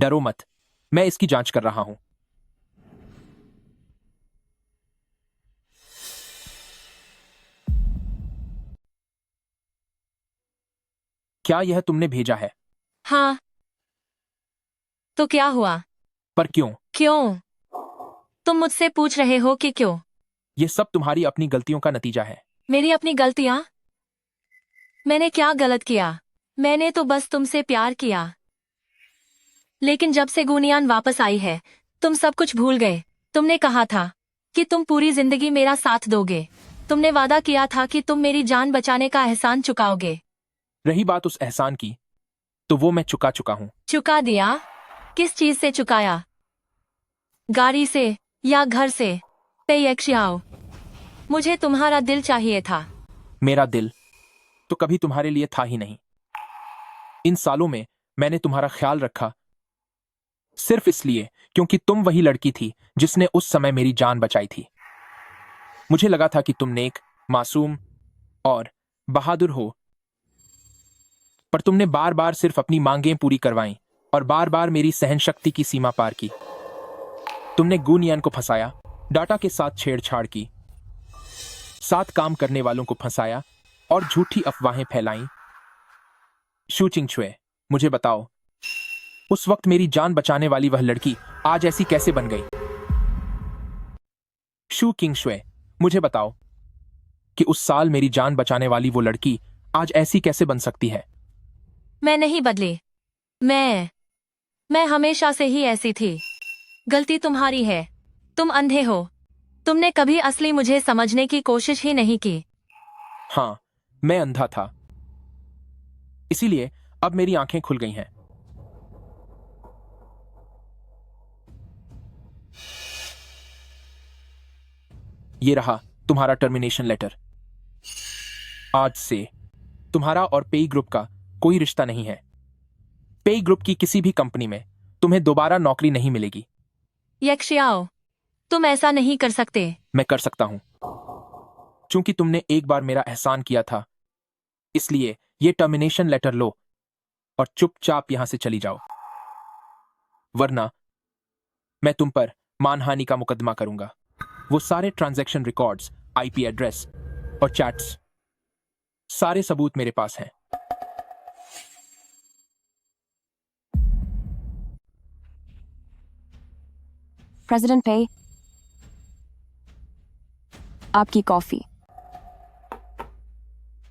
डरो मत, मैं इसकी जांच कर रहा हूं। क्या यह तुमने भेजा है? हाँ। तो क्या हुआ? पर क्यों? क्यों? तुम मुझसे पूछ रहे हो कि क्यों? यह सब तुम्हारी अपनी गलतियों का नतीजा है। मेरी अपनी गलतियां? मैंने क्या गलत किया? मैंने तो बस तुमसे प्यार किया। लेकिन जब से गुनियान वापस आई है, तुम सब कुछ भूल गए। तुमने कहा था कि तुम पूरी जिंदगी मेरा साथ दोगे। तुमने वादा किया था कि तुम मेरी जान बचाने का एहसान चुकाओगे। रही बात उस एहसान की, तो वो मैं चुका चुका हूं। चुका दिया? किस चीज से चुकाया? गाड़ी से या घर से? पेयक्षाओ, मुझे तुम्हारा दिल चाहिए था। मेरा दिल तो कभी तुम्हारे लिए था ही नहीं। इन सालों में मैंने तुम्हारा ख्याल रखा सिर्फ इसलिए क्योंकि तुम वही लड़की थी जिसने उस समय मेरी जान बचाई थी। मुझे लगा था कि तुम नेक, मासूम और बहादुर हो, पर तुमने बार बार सिर्फ अपनी मांगें पूरी करवाईं और बार बार मेरी सहन शक्ति की सीमा पार की। तुमने गुनियान को फंसाया, डाटा के साथ छेड़छाड़ की, साथ काम करने वालों को फंसाया और झूठी अफवाहें फैलाईं। शू चिंगशुए, मुझे बताओ, उस वक्त मेरी जान बचाने वाली वह लड़की आज ऐसी कैसे बन गई? शू किंगशुए, मुझे बताओ कि उस साल मेरी जान बचाने वाली वो लड़की आज ऐसी कैसे बन सकती है? मैं नहीं बदली। मैं हमेशा से ही ऐसी थी। गलती तुम्हारी है। तुम अंधे हो। तुमने कभी असली मुझे समझने की कोशिश ही नहीं की। हाँ, मैं अंधा था, इसीलिए अब मेरी आंखें खुल गई हैं। ये रहा तुम्हारा टर्मिनेशन लेटर। आज से तुम्हारा और पेई ग्रुप का कोई रिश्ता नहीं है। पेई ग्रुप की किसी भी कंपनी में तुम्हें दोबारा नौकरी नहीं मिलेगी। यक्षयाओ, तुम ऐसा नहीं कर सकते। मैं कर सकता हूं, क्योंकि तुमने एक बार मेरा एहसान किया था। इसलिए ये टर्मिनेशन लेटर लो और चुपचाप यहां से चली जाओ, वरना मैं तुम पर मानहानि का मुकदमा करूंगा। वो सारे ट्रांजैक्शन रिकॉर्ड्स, आईपी एड्रेस और चैट्स, सारे सबूत मेरे पास हैं। प्रेसिडेंट पे, आपकी कॉफी।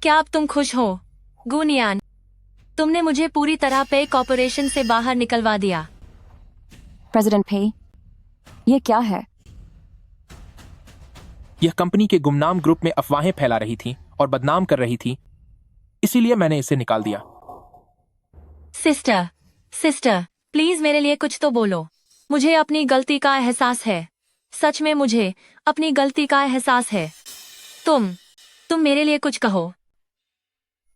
क्या अब तुम खुश हो? गुनियान, तुमने मुझे पूरी तरह पे कॉर्पोरेशन से बाहर निकलवा दिया। प्रेसिडेंट पे, ये क्या है? यह कंपनी के गुमनाम ग्रुप में अफवाहें फैला रही थी और बदनाम कर रही थी, इसीलिए मैंने इसे निकाल दिया। सिस्टर, प्लीज मेरे लिए कुछ तो बोलो। मुझे अपनी गलती का एहसास है। सच में मुझे अपनी गलती का एहसास है। तुम मेरे लिए कुछ कहो,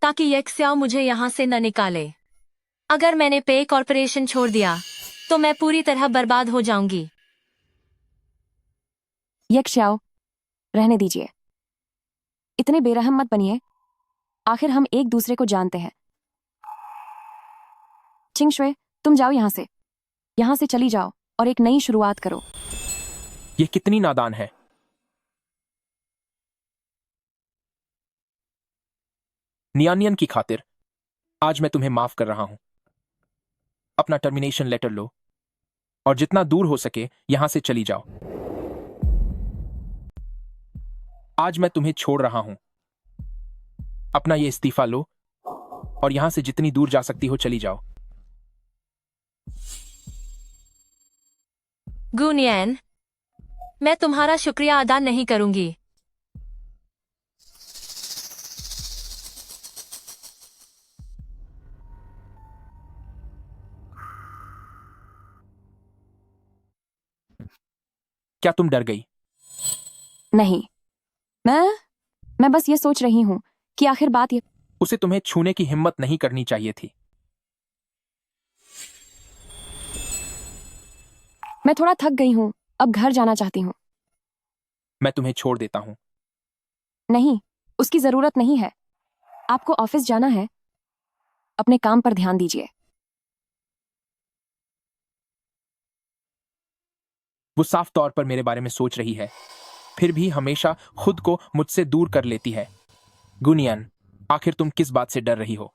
ताकि यक्षयाओ मुझे यहां से न निकाले। अगर मैंने पे कॉर्पोरेशन छोड़ दिया, तो मैं पूरी तरह बर्बाद हो जाऊंगी। यक्षयाओ, रहने दीजिए। इतने बेरहम मत बनिए। आखिर हम एक दूसरे को जानते हैं। चिंगशुए, तुम जाओ यहां से चली जाओ और एक नई शुरुआत करो। यह कितनी नादान है। नियानियन की खातिर आज मैं तुम्हें माफ कर रहा हूं। अपना टर्मिनेशन लेटर लो और जितना दूर हो सके यहां से चली जाओ। आज मैं तुम्हें छोड़ रहा हूं। अपना ये इस्तीफा लो और यहां से जितनी दूर जा सकती हो चली जाओ। गुनियान, मैं तुम्हारा शुक्रिया अदा नहीं करूंगी। क्या तुम डर गई? नहीं, मैं बस ये सोच रही हूं कि आखिर बात ये। उसे तुम्हें छूने की हिम्मत नहीं करनी चाहिए थी। मैं थोड़ा थक गई हूं, अब घर जाना चाहती हूं। मैं तुम्हें छोड़ देता हूं। नहीं, उसकी जरूरत नहीं है। आपको ऑफिस जाना है। अपने काम पर ध्यान दीजिए। वो साफ तौर पर मेरे बारे में सोच रही है, फिर भी हमेशा खुद को मुझसे दूर कर लेती है। गुनियन, आखिर तुम किस बात से डर रही हो?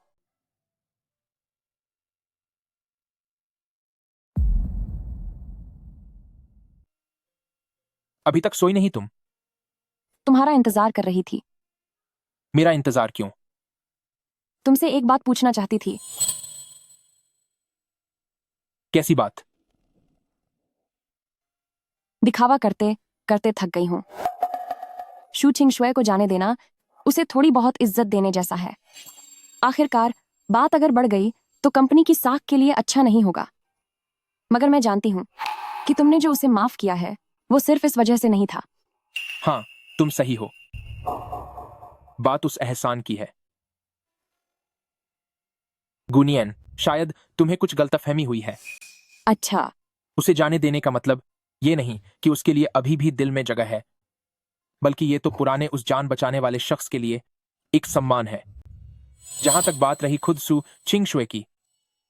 अभी तक सोई नहीं तुम? तुम्हारा इंतजार कर रही थी। मेरा इंतजार क्यों? तुमसे एक बात पूछना चाहती थी। कैसी बात? दिखावा करते करते थक गई हूं। शू चिंग शुए को जाने देना उसे थोड़ी बहुत इज्जत देने जैसा है। आखिरकार बात अगर बढ़ गई तो कंपनी की साख के लिए अच्छा नहीं होगा। मगर मैं जानती हूं कि तुमने जो उसे माफ किया है वो सिर्फ इस वजह से नहीं था। हाँ, तुम सही हो। बात उस एहसान की है। गुनियन, शायद तुम्हें कुछ गलतफहमी हुई है। अच्छा, उसे जाने देने का मतलब ये नहीं कि उसके लिए अभी भी दिल में जगह है, बल्कि ये तो पुराने उस जान बचाने वाले शख्स के लिए एक सम्मान है। जहां तक बात रही खुद सू चिंग शुए की,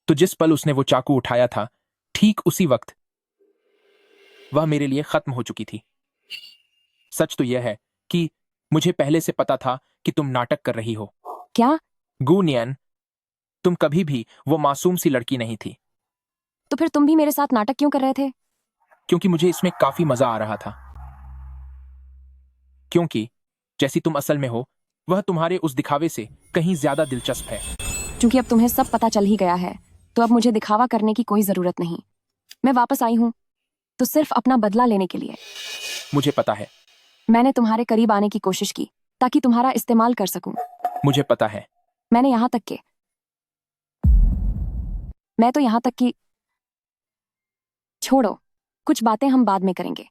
तो जिस पल उसने वो चाकू उठाया था, ठीक उसी वक्त वह मेरे लिए खत्म हो चुकी थी। सच तो यह है कि मुझे पहले से पता था कि तुम नाटक कर रही हो। क्या? गुनियन, तुम कभी भी वो मासूम सी लड़की नहीं थी। तो फिर तुम भी मेरे साथ नाटक क्यों कर रहे थे? क्योंकि मुझे इसमें काफी मजा आ रहा था। क्योंकि जैसी तुम असल में हो, वह तुम्हारे उस दिखावे से कहीं ज्यादा दिलचस्प है। क्योंकि अब तुम्हें सब पता चल ही गया है, तो अब मुझे दिखावा करने की कोई जरूरत नहीं। मैं वापस आई हूं तो सिर्फ अपना बदला लेने के लिए। मुझे पता है। मैंने तुम्हारे करीब आने की कोशिश की ताकि तुम्हारा इस्तेमाल कर सकूं। मुझे पता है। मैं तो यहां तक कि छोड़ो, कुछ बातें हम बाद में करेंगे।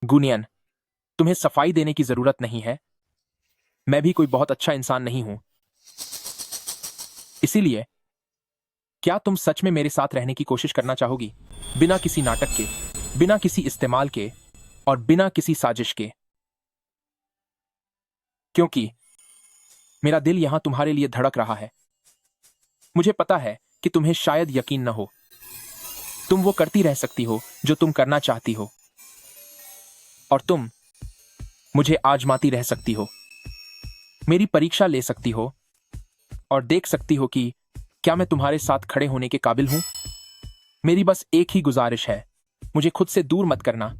गुनियन, तुम्हें सफाई देने की जरूरत नहीं है। मैं भी कोई बहुत अच्छा इंसान नहीं हूं। इसीलिए क्या तुम सच में मेरे साथ रहने की कोशिश करना चाहोगी? बिना किसी नाटक के, बिना किसी इस्तेमाल के और बिना किसी साजिश के। क्योंकि मेरा दिल यहां तुम्हारे लिए धड़क रहा है। मुझे पता है कि तुम्हें शायद यकीन न हो। तुम वो करती रह सकती हो जो तुम करना चाहती हो, और तुम मुझे आजमाती रह सकती हो, मेरी परीक्षा ले सकती हो और देख सकती हो कि क्या मैं तुम्हारे साथ खड़े होने के काबिल हूं। मेरी बस एक ही गुजारिश है, मुझे खुद से दूर मत करना।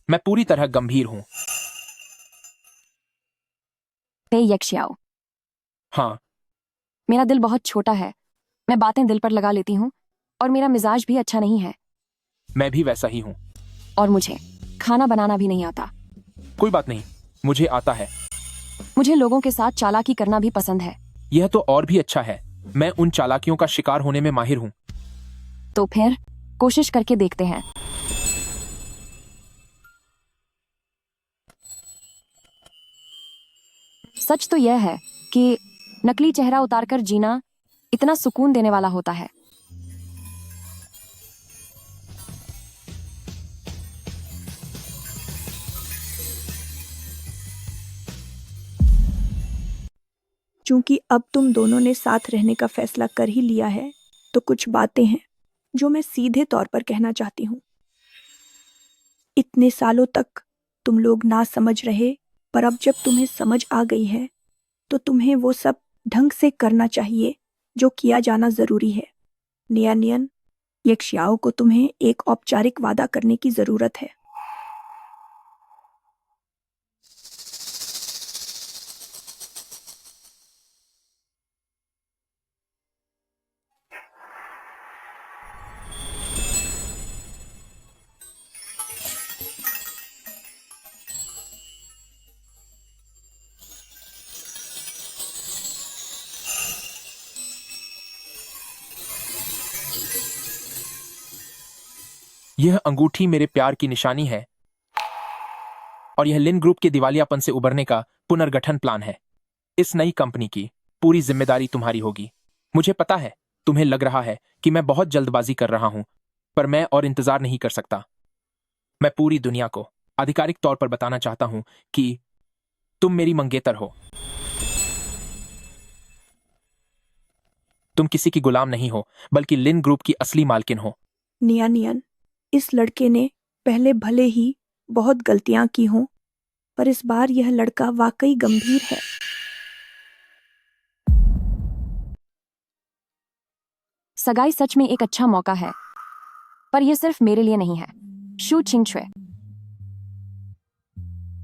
मैं पूरी तरह गंभीर हूं। यक्षियाओ, हाँ, मेरा दिल बहुत छोटा है। मैं बातें दिल पर लगा लेती हूँ और मेरा मिजाज भी अच्छा नहीं है। मैं भी वैसा ही हूं। और मुझे खाना बनाना भी नहीं आता। कोई बात नहीं, मुझे आता है। मुझे लोगों के साथ चालाकी करना भी पसंद है। यह तो और भी अच्छा है। मैं उन चालाकियों का शिकार होने में माहिर हूं। तो फिर कोशिश करके देखते हैं। सच तो यह है कि नकली चेहरा उतारकर जीना इतना सुकून देने वाला होता है। चूंकि अब तुम दोनों ने साथ रहने का फैसला कर ही लिया है, तो कुछ बातें हैं जो मैं सीधे तौर पर कहना चाहती हूँ। इतने सालों तक तुम लोग ना समझ रहे, पर अब जब तुम्हें समझ आ गई है, तो तुम्हें वो सब ढंग से करना चाहिए जो किया जाना जरूरी है। नियन, यक्षियाओं को तुम्हें एक औपचारिक वादा करने की जरूरत है। यह अंगूठी मेरे प्यार की निशानी है, और यह लिन ग्रुप के दिवालियापन से उबरने का पुनर्गठन प्लान है। इस नई कंपनी की पूरी जिम्मेदारी तुम्हारी होगी। मुझे पता है तुम्हें लग रहा है कि मैं बहुत जल्दबाजी कर रहा हूं, पर मैं और इंतजार नहीं कर सकता। मैं पूरी दुनिया को आधिकारिक तौर पर बताना चाहता हूं कि तुम मेरी मंगेतर हो। तुम किसी की गुलाम नहीं हो, बल्कि लिन ग्रुप की असली मालकिन हो। नियन, इस लड़के ने पहले भले ही बहुत गलतियां की हों, पर इस बार यह लड़का वाकई गंभीर है। सगाई सच में एक अच्छा मौका है, पर यह सिर्फ मेरे लिए नहीं है। शू चिंगशुए।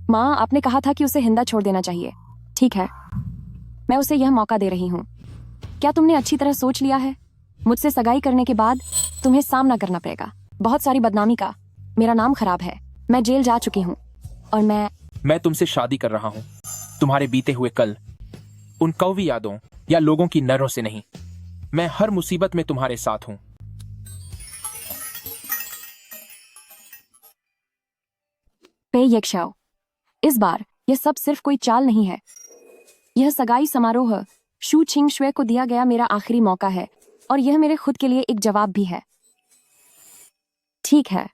माँ, आपने कहा था कि उसे हिंदा छोड़ देना चाहिए। ठीक है, मैं उसे यह मौका दे रही हूँ। क्या तुमने अच्छी तरह सोच लिया है? मुझसे सगाई करने के बाद तुम्हें सामना करना पड़ेगा बहुत सारी बदनामी का। मेरा नाम खराब है, मैं जेल जा चुकी हूँ, और मैं तुमसे शादी कर रहा हूँ, तुम्हारे बीते हुए कल, उन कौवी यादों या लोगों की नरों से नहीं। मैं हर मुसीबत में तुम्हारे साथ हूँ। पे यक्षाओ, इस बार यह सब सिर्फ कोई चाल नहीं है। यह सगाई समारोह शू चिंगशुए को दिया गया मेरा आखिरी मौका है, और यह मेरे खुद के लिए एक जवाब भी है। ठीक है,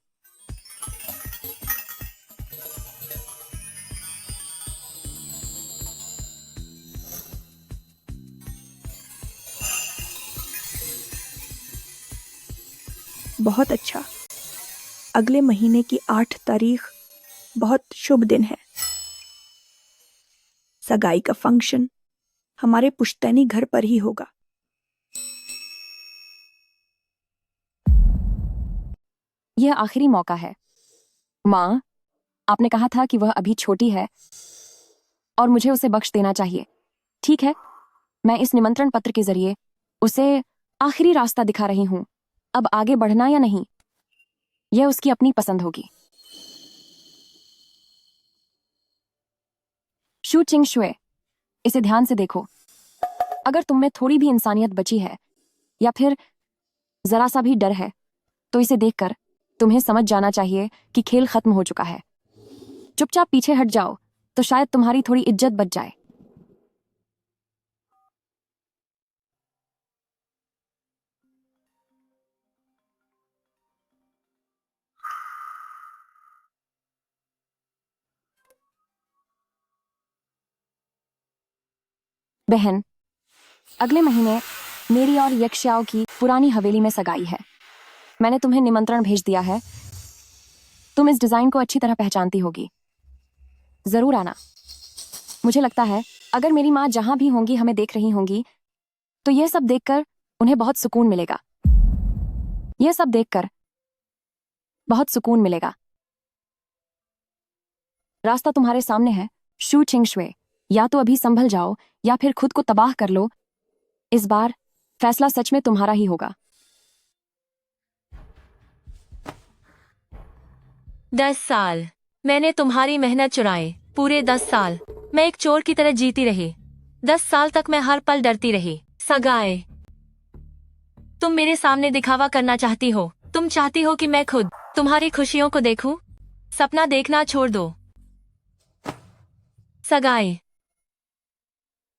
बहुत अच्छा। अगले महीने की 8 तारीख बहुत शुभ दिन है। सगाई का फंक्शन हमारे पुश्तैनी घर पर ही होगा। यह आखिरी मौका है। माँ, आपने कहा था कि वह अभी छोटी है और मुझे उसे बख्श देना चाहिए। ठीक है, मैं इस निमंत्रण पत्र के जरिए उसे आखिरी रास्ता दिखा रही हूँ। अब आगे बढ़ना या नहीं, यह उसकी अपनी पसंद होगी। शू चिंगशुए, इसे ध्यान से देखो। अगर तुम में थोड़ी भी इंसानियत बची है या फिर जरा सा भी डर है, तो इसे देखकर तुम्हें समझ जाना चाहिए कि खेल खत्म हो चुका है। चुपचाप पीछे हट जाओ तो शायद तुम्हारी थोड़ी इज्जत बच जाए। बहन, अगले महीने मेरी और यक्षयाओ की पुरानी हवेली में सगाई है। मैंने तुम्हें निमंत्रण भेज दिया है। तुम इस डिजाइन को अच्छी तरह पहचानती होगी। जरूर आना। मुझे लगता है अगर मेरी माँ जहां भी होंगी हमें देख रही होंगी, तो यह सब देखकर उन्हें बहुत सुकून मिलेगा। यह सब देखकर बहुत सुकून मिलेगा। रास्ता तुम्हारे सामने है, शू चिंगशुए। या तो अभी संभल जाओ या फिर खुद को तबाह कर लो। इस बार फैसला सच में तुम्हारा ही होगा। 10 साल मैंने तुम्हारी मेहनत चुराए। पूरे 10 साल मैं एक चोर की तरह जीती रही। 10 साल तक मैं हर पल डरती रही। सगाई, तुम मेरे सामने दिखावा करना चाहती हो। तुम चाहती हो कि मैं खुद तुम्हारी खुशियों को देखूं? सपना देखना छोड़ दो। सगाई,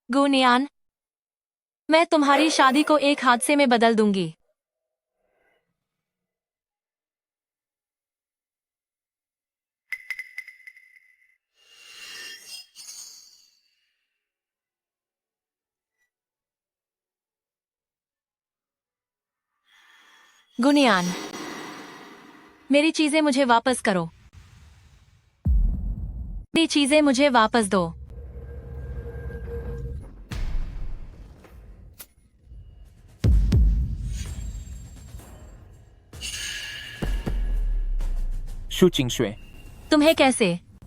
गुनियान, मैं तुम्हारी शादी को एक हादसे में बदल दूंगी। गुनियान, मेरी चीजें मुझे वापस करो। मेरी चीजें मुझे वापस दो। शू चिंगशुए,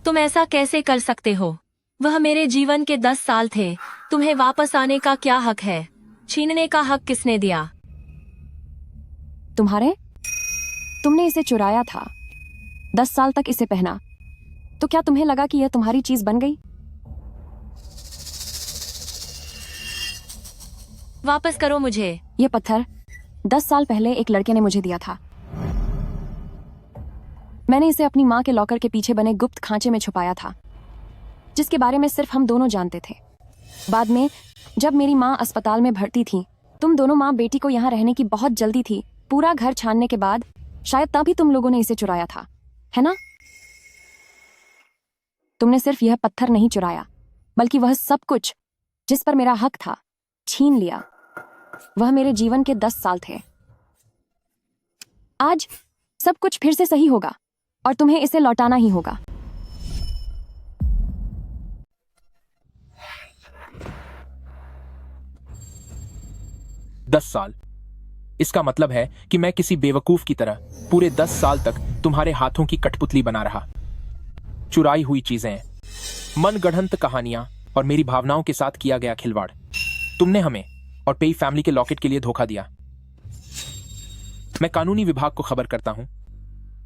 तुम ऐसा कैसे कर सकते हो? वह मेरे जीवन के 10 साल थे। तुम्हें वापस आने का क्या हक है? छीनने का हक किसने दिया? तुमने इसे चुराया था। 10 साल तक इसे पहना, तो क्या तुम्हें लगा कि यह तुम्हारी चीज बन गई? वापस करो मुझे। यह पत्थर 10 साल पहले एक लड़के ने मुझे दिया था। मैंने इसे अपनी माँ के लॉकर के पीछे बने गुप्त खांचे में छुपाया था, जिसके बारे में सिर्फ हम दोनों जानते थे। बाद में जब मेरी माँ अस्पताल में भर्ती थी, तुम दोनों माँ बेटी को यहाँ रहने की बहुत जल्दी थी। पूरा घर छानने के बाद शायद तभी तुम लोगों ने इसे चुराया था, है ना? तुमने सिर्फ यह पत्थर नहीं चुराया, बल्कि वह सब कुछ जिस पर मेरा हक था छीन लिया। वह मेरे जीवन के 10 साल थे। आज सब कुछ फिर से सही होगा और तुम्हें इसे लौटाना ही होगा। दस साल। इसका मतलब है कि मैं किसी बेवकूफ की तरह पूरे 10 साल तक तुम्हारे हाथों की कठपुतली बना रहा। चुराई हुई चीजें, मनगढ़ंत कहानियां और मेरी भावनाओं के साथ किया गया खिलवाड़। तुमने हमें और पेई फैमिली के लॉकेट के लिए धोखा दिया। मैं कानूनी विभाग को खबर करता हूं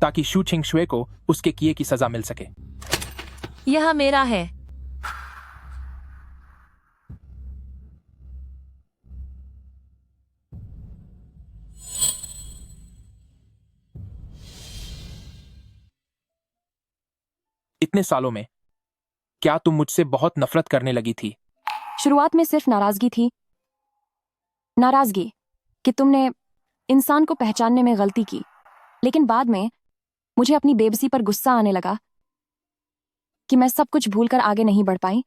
ताकि शू छिंग शुए को उसके किए की सजा मिल सके। यह मेरा है। इतने सालों में क्या तुम मुझसे बहुत नफरत करने लगी थी? शुरुआत में सिर्फ नाराजगी थी। नाराजगी कि तुमने इंसान को पहचानने में गलती की, लेकिन बाद में मुझे अपनी बेबसी पर गुस्सा आने लगा कि मैं सब कुछ भूलकर आगे नहीं बढ़ पाई,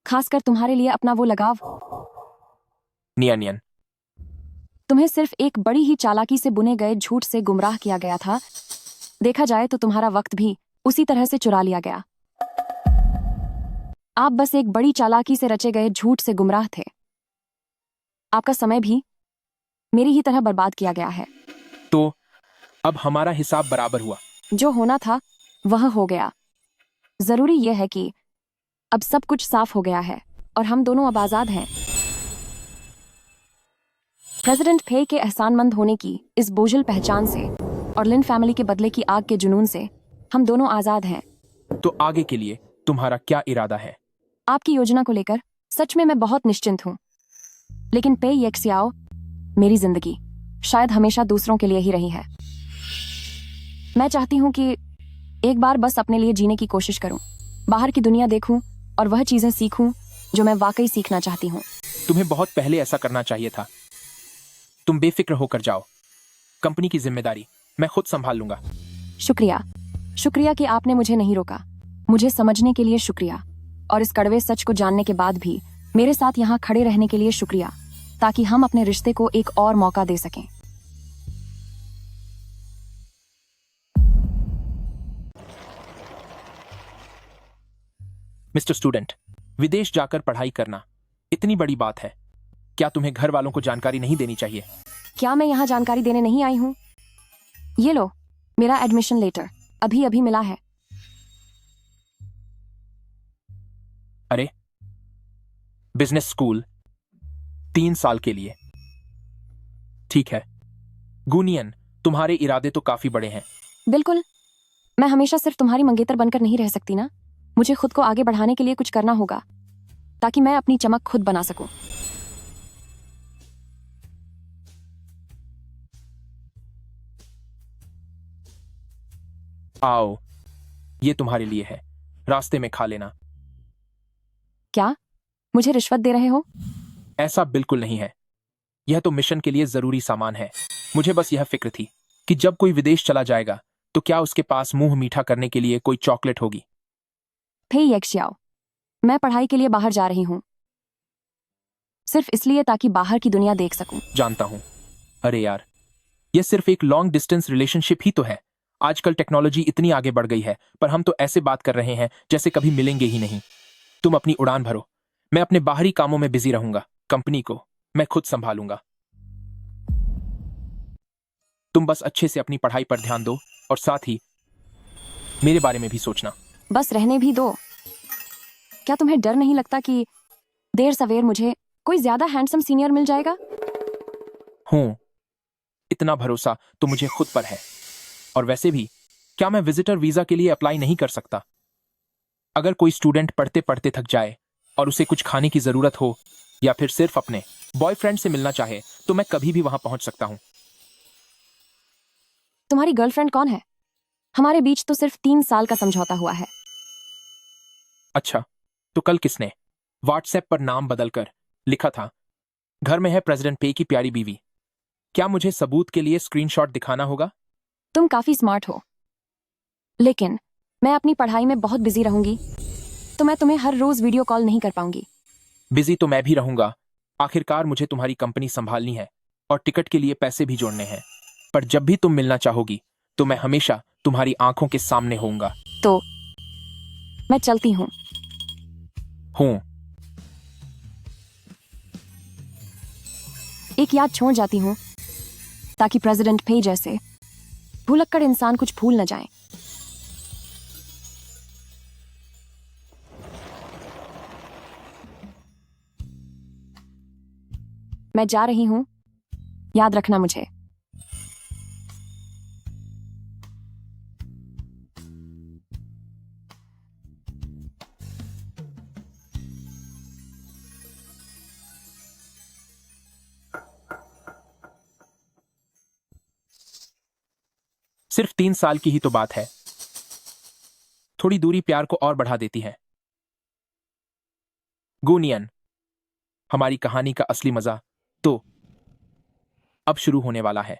खासकर तुम्हारे लिए अपना वो लगाव। नियन, तुम्हें सिर्फ एक बड़ी ही चालाकी से बुने गए झूठ से गुमराह किया गया था। देखा जाए तो तुम्हारा वक्त भी उसी तरह से चुरा लिया गया। आप बस एक बड़ी चालाकी से रचे गए झूठ से गुमराह थे। आपका समय भी मेरी ही तरह बर्बाद किया गया है। तो अब हमारा हिसाब बराबर हुआ। जो होना था वह हो गया। जरूरी यह है कि अब सब कुछ साफ हो गया है और हम दोनों अब आजाद हैं। प्रेसिडेंट फे के एहसानमंद होने की इस बोझिल पहचान से और लिन फैमिली के बदले की आग के जुनून से हम दोनों आजाद हैं। तो आगे के लिए तुम्हारा क्या इरादा है? आपकी योजना को लेकर सच में मैं बहुत निश्चिंत हूं, लेकिन पे येक्सियाओ, मेरी जिंदगी शायद हमेशा दूसरों के लिए ही रही है। मैं चाहती हूं कि एक बार बस अपने लिए जीने की कोशिश करूं, बाहर की दुनिया देखूं और वह चीजें सीखूं जो मैं वाकई सीखना चाहती हूं। तुम्हें बहुत पहले ऐसा करना चाहिए था। तुम बेफिक्र होकर जाओ। कंपनी की जिम्मेदारी मैं खुद संभाल लूंगा। शुक्रिया, शुक्रिया कि आपने मुझे नहीं रोका। मुझे समझने के लिए शुक्रिया, और इस कड़वे सच को जानने के बाद भी मेरे साथ यहाँ खड़े रहने के लिए शुक्रिया, ताकि हम अपने रिश्ते को एक और मौका दे सकें। मिस्टर स्टूडेंट, विदेश जाकर पढ़ाई करना इतनी बड़ी बात है। क्या तुम्हें घर वालों को जानकारी नहीं देनी चाहिए? क्या मैं यहाँ जानकारी देने नहीं आई हूँ? ये लो, मेरा एडमिशन लेटर अभी अभी मिला है। अरे, बिजनेस स्कूल 3 साल के लिए। ठीक है गुनियन, तुम्हारे इरादे तो काफी बड़े हैं। बिल्कुल, मैं हमेशा सिर्फ तुम्हारी मंगेतर बनकर नहीं रह सकती ना। मुझे खुद को आगे बढ़ाने के लिए कुछ करना होगा, ताकि मैं अपनी चमक खुद बना सकूं। आओ, ये तुम्हारे लिए है, रास्ते में खा लेना। क्या मुझे रिश्वत दे रहे हो? ऐसा बिल्कुल नहीं है। यह तो मिशन के लिए जरूरी सामान है। मुझे बस यह फिक्र थी कि जब कोई विदेश चला जाएगा तो क्या उसके पास मुंह मीठा करने के लिए कोई चॉकलेट होगी। फे येक्सियाओ, मैं पढ़ाई के लिए बाहर जा रही हूँ, सिर्फ इसलिए ताकि बाहर की दुनिया देख सकूं। जानता हूं। अरे यार, यह सिर्फ एक लॉन्ग डिस्टेंस रिलेशनशिप ही तो है। आजकल टेक्नोलॉजी इतनी आगे बढ़ गई है, पर हम तो ऐसे बात कर रहे हैं जैसे कभी मिलेंगे ही नहीं। तुम अपनी उड़ान भरो, मैं अपने बाहरी कामों में बिजी रहूंगा। कंपनी को मैं खुद संभालूंगा। तुम बस अच्छे से अपनी पढ़ाई पर ध्यान दो और साथ ही मेरे बारे में भी सोचना। बस रहने भी दो। क्या तुम्हें डर नहीं लगता कि देर सवेर मुझे कोई ज्यादा हैंडसम सीनियर मिल जाएगा? हूं, इतना भरोसा तो मुझे खुद पर है। और वैसे भी क्या मैं विजिटर वीजा के लिए अप्लाई नहीं कर सकता? अगर कोई स्टूडेंट पढ़ते पढ़ते थक जाए और उसे कुछ खाने की जरूरत हो या फिर सिर्फ अपने बॉयफ्रेंड से मिलना चाहे तो मैं कभी भी वहां पहुंच सकता हूं। तुम्हारी गर्लफ्रेंड कौन है? हमारे बीच तो सिर्फ 3 साल का समझौता हुआ है। अच्छा, तो कल किसने व्हाट्सएप पर नाम बदलकर लिखा था, घर में है प्रेसिडेंट पे की प्यारी बीवी? क्या मुझे सबूत के लिए स्क्रीनशॉट दिखाना होगा? तुम काफी स्मार्ट हो, लेकिन मैं अपनी पढ़ाई में बहुत बिजी रहूंगी, तो मैं तुम्हें हर रोज वीडियो कॉल नहीं कर पाऊंगी। बिजी तो मैं भी रहूंगा। आखिरकार मुझे तुम्हारी कंपनी संभालनी है और टिकट के लिए पैसे भी जोड़ने हैं। पर जब भी तुम मिलना चाहोगी तो मैं हमेशा तुम्हारी आंखों के सामने होऊंगा। तो मैं चलती हूँ। हूं। एक याद छोड़ जाती हूँ ताकि प्रेसिडेंट पे जैसे भुलक्कड़ इंसान कुछ भूल न जाए। मैं जा रही हूँ, याद रखना मुझे। सिर्फ 3 साल की ही तो बात है। थोड़ी दूरी प्यार को और बढ़ा देती है। गुनियन, हमारी कहानी का असली मजा तो अब शुरू होने वाला है।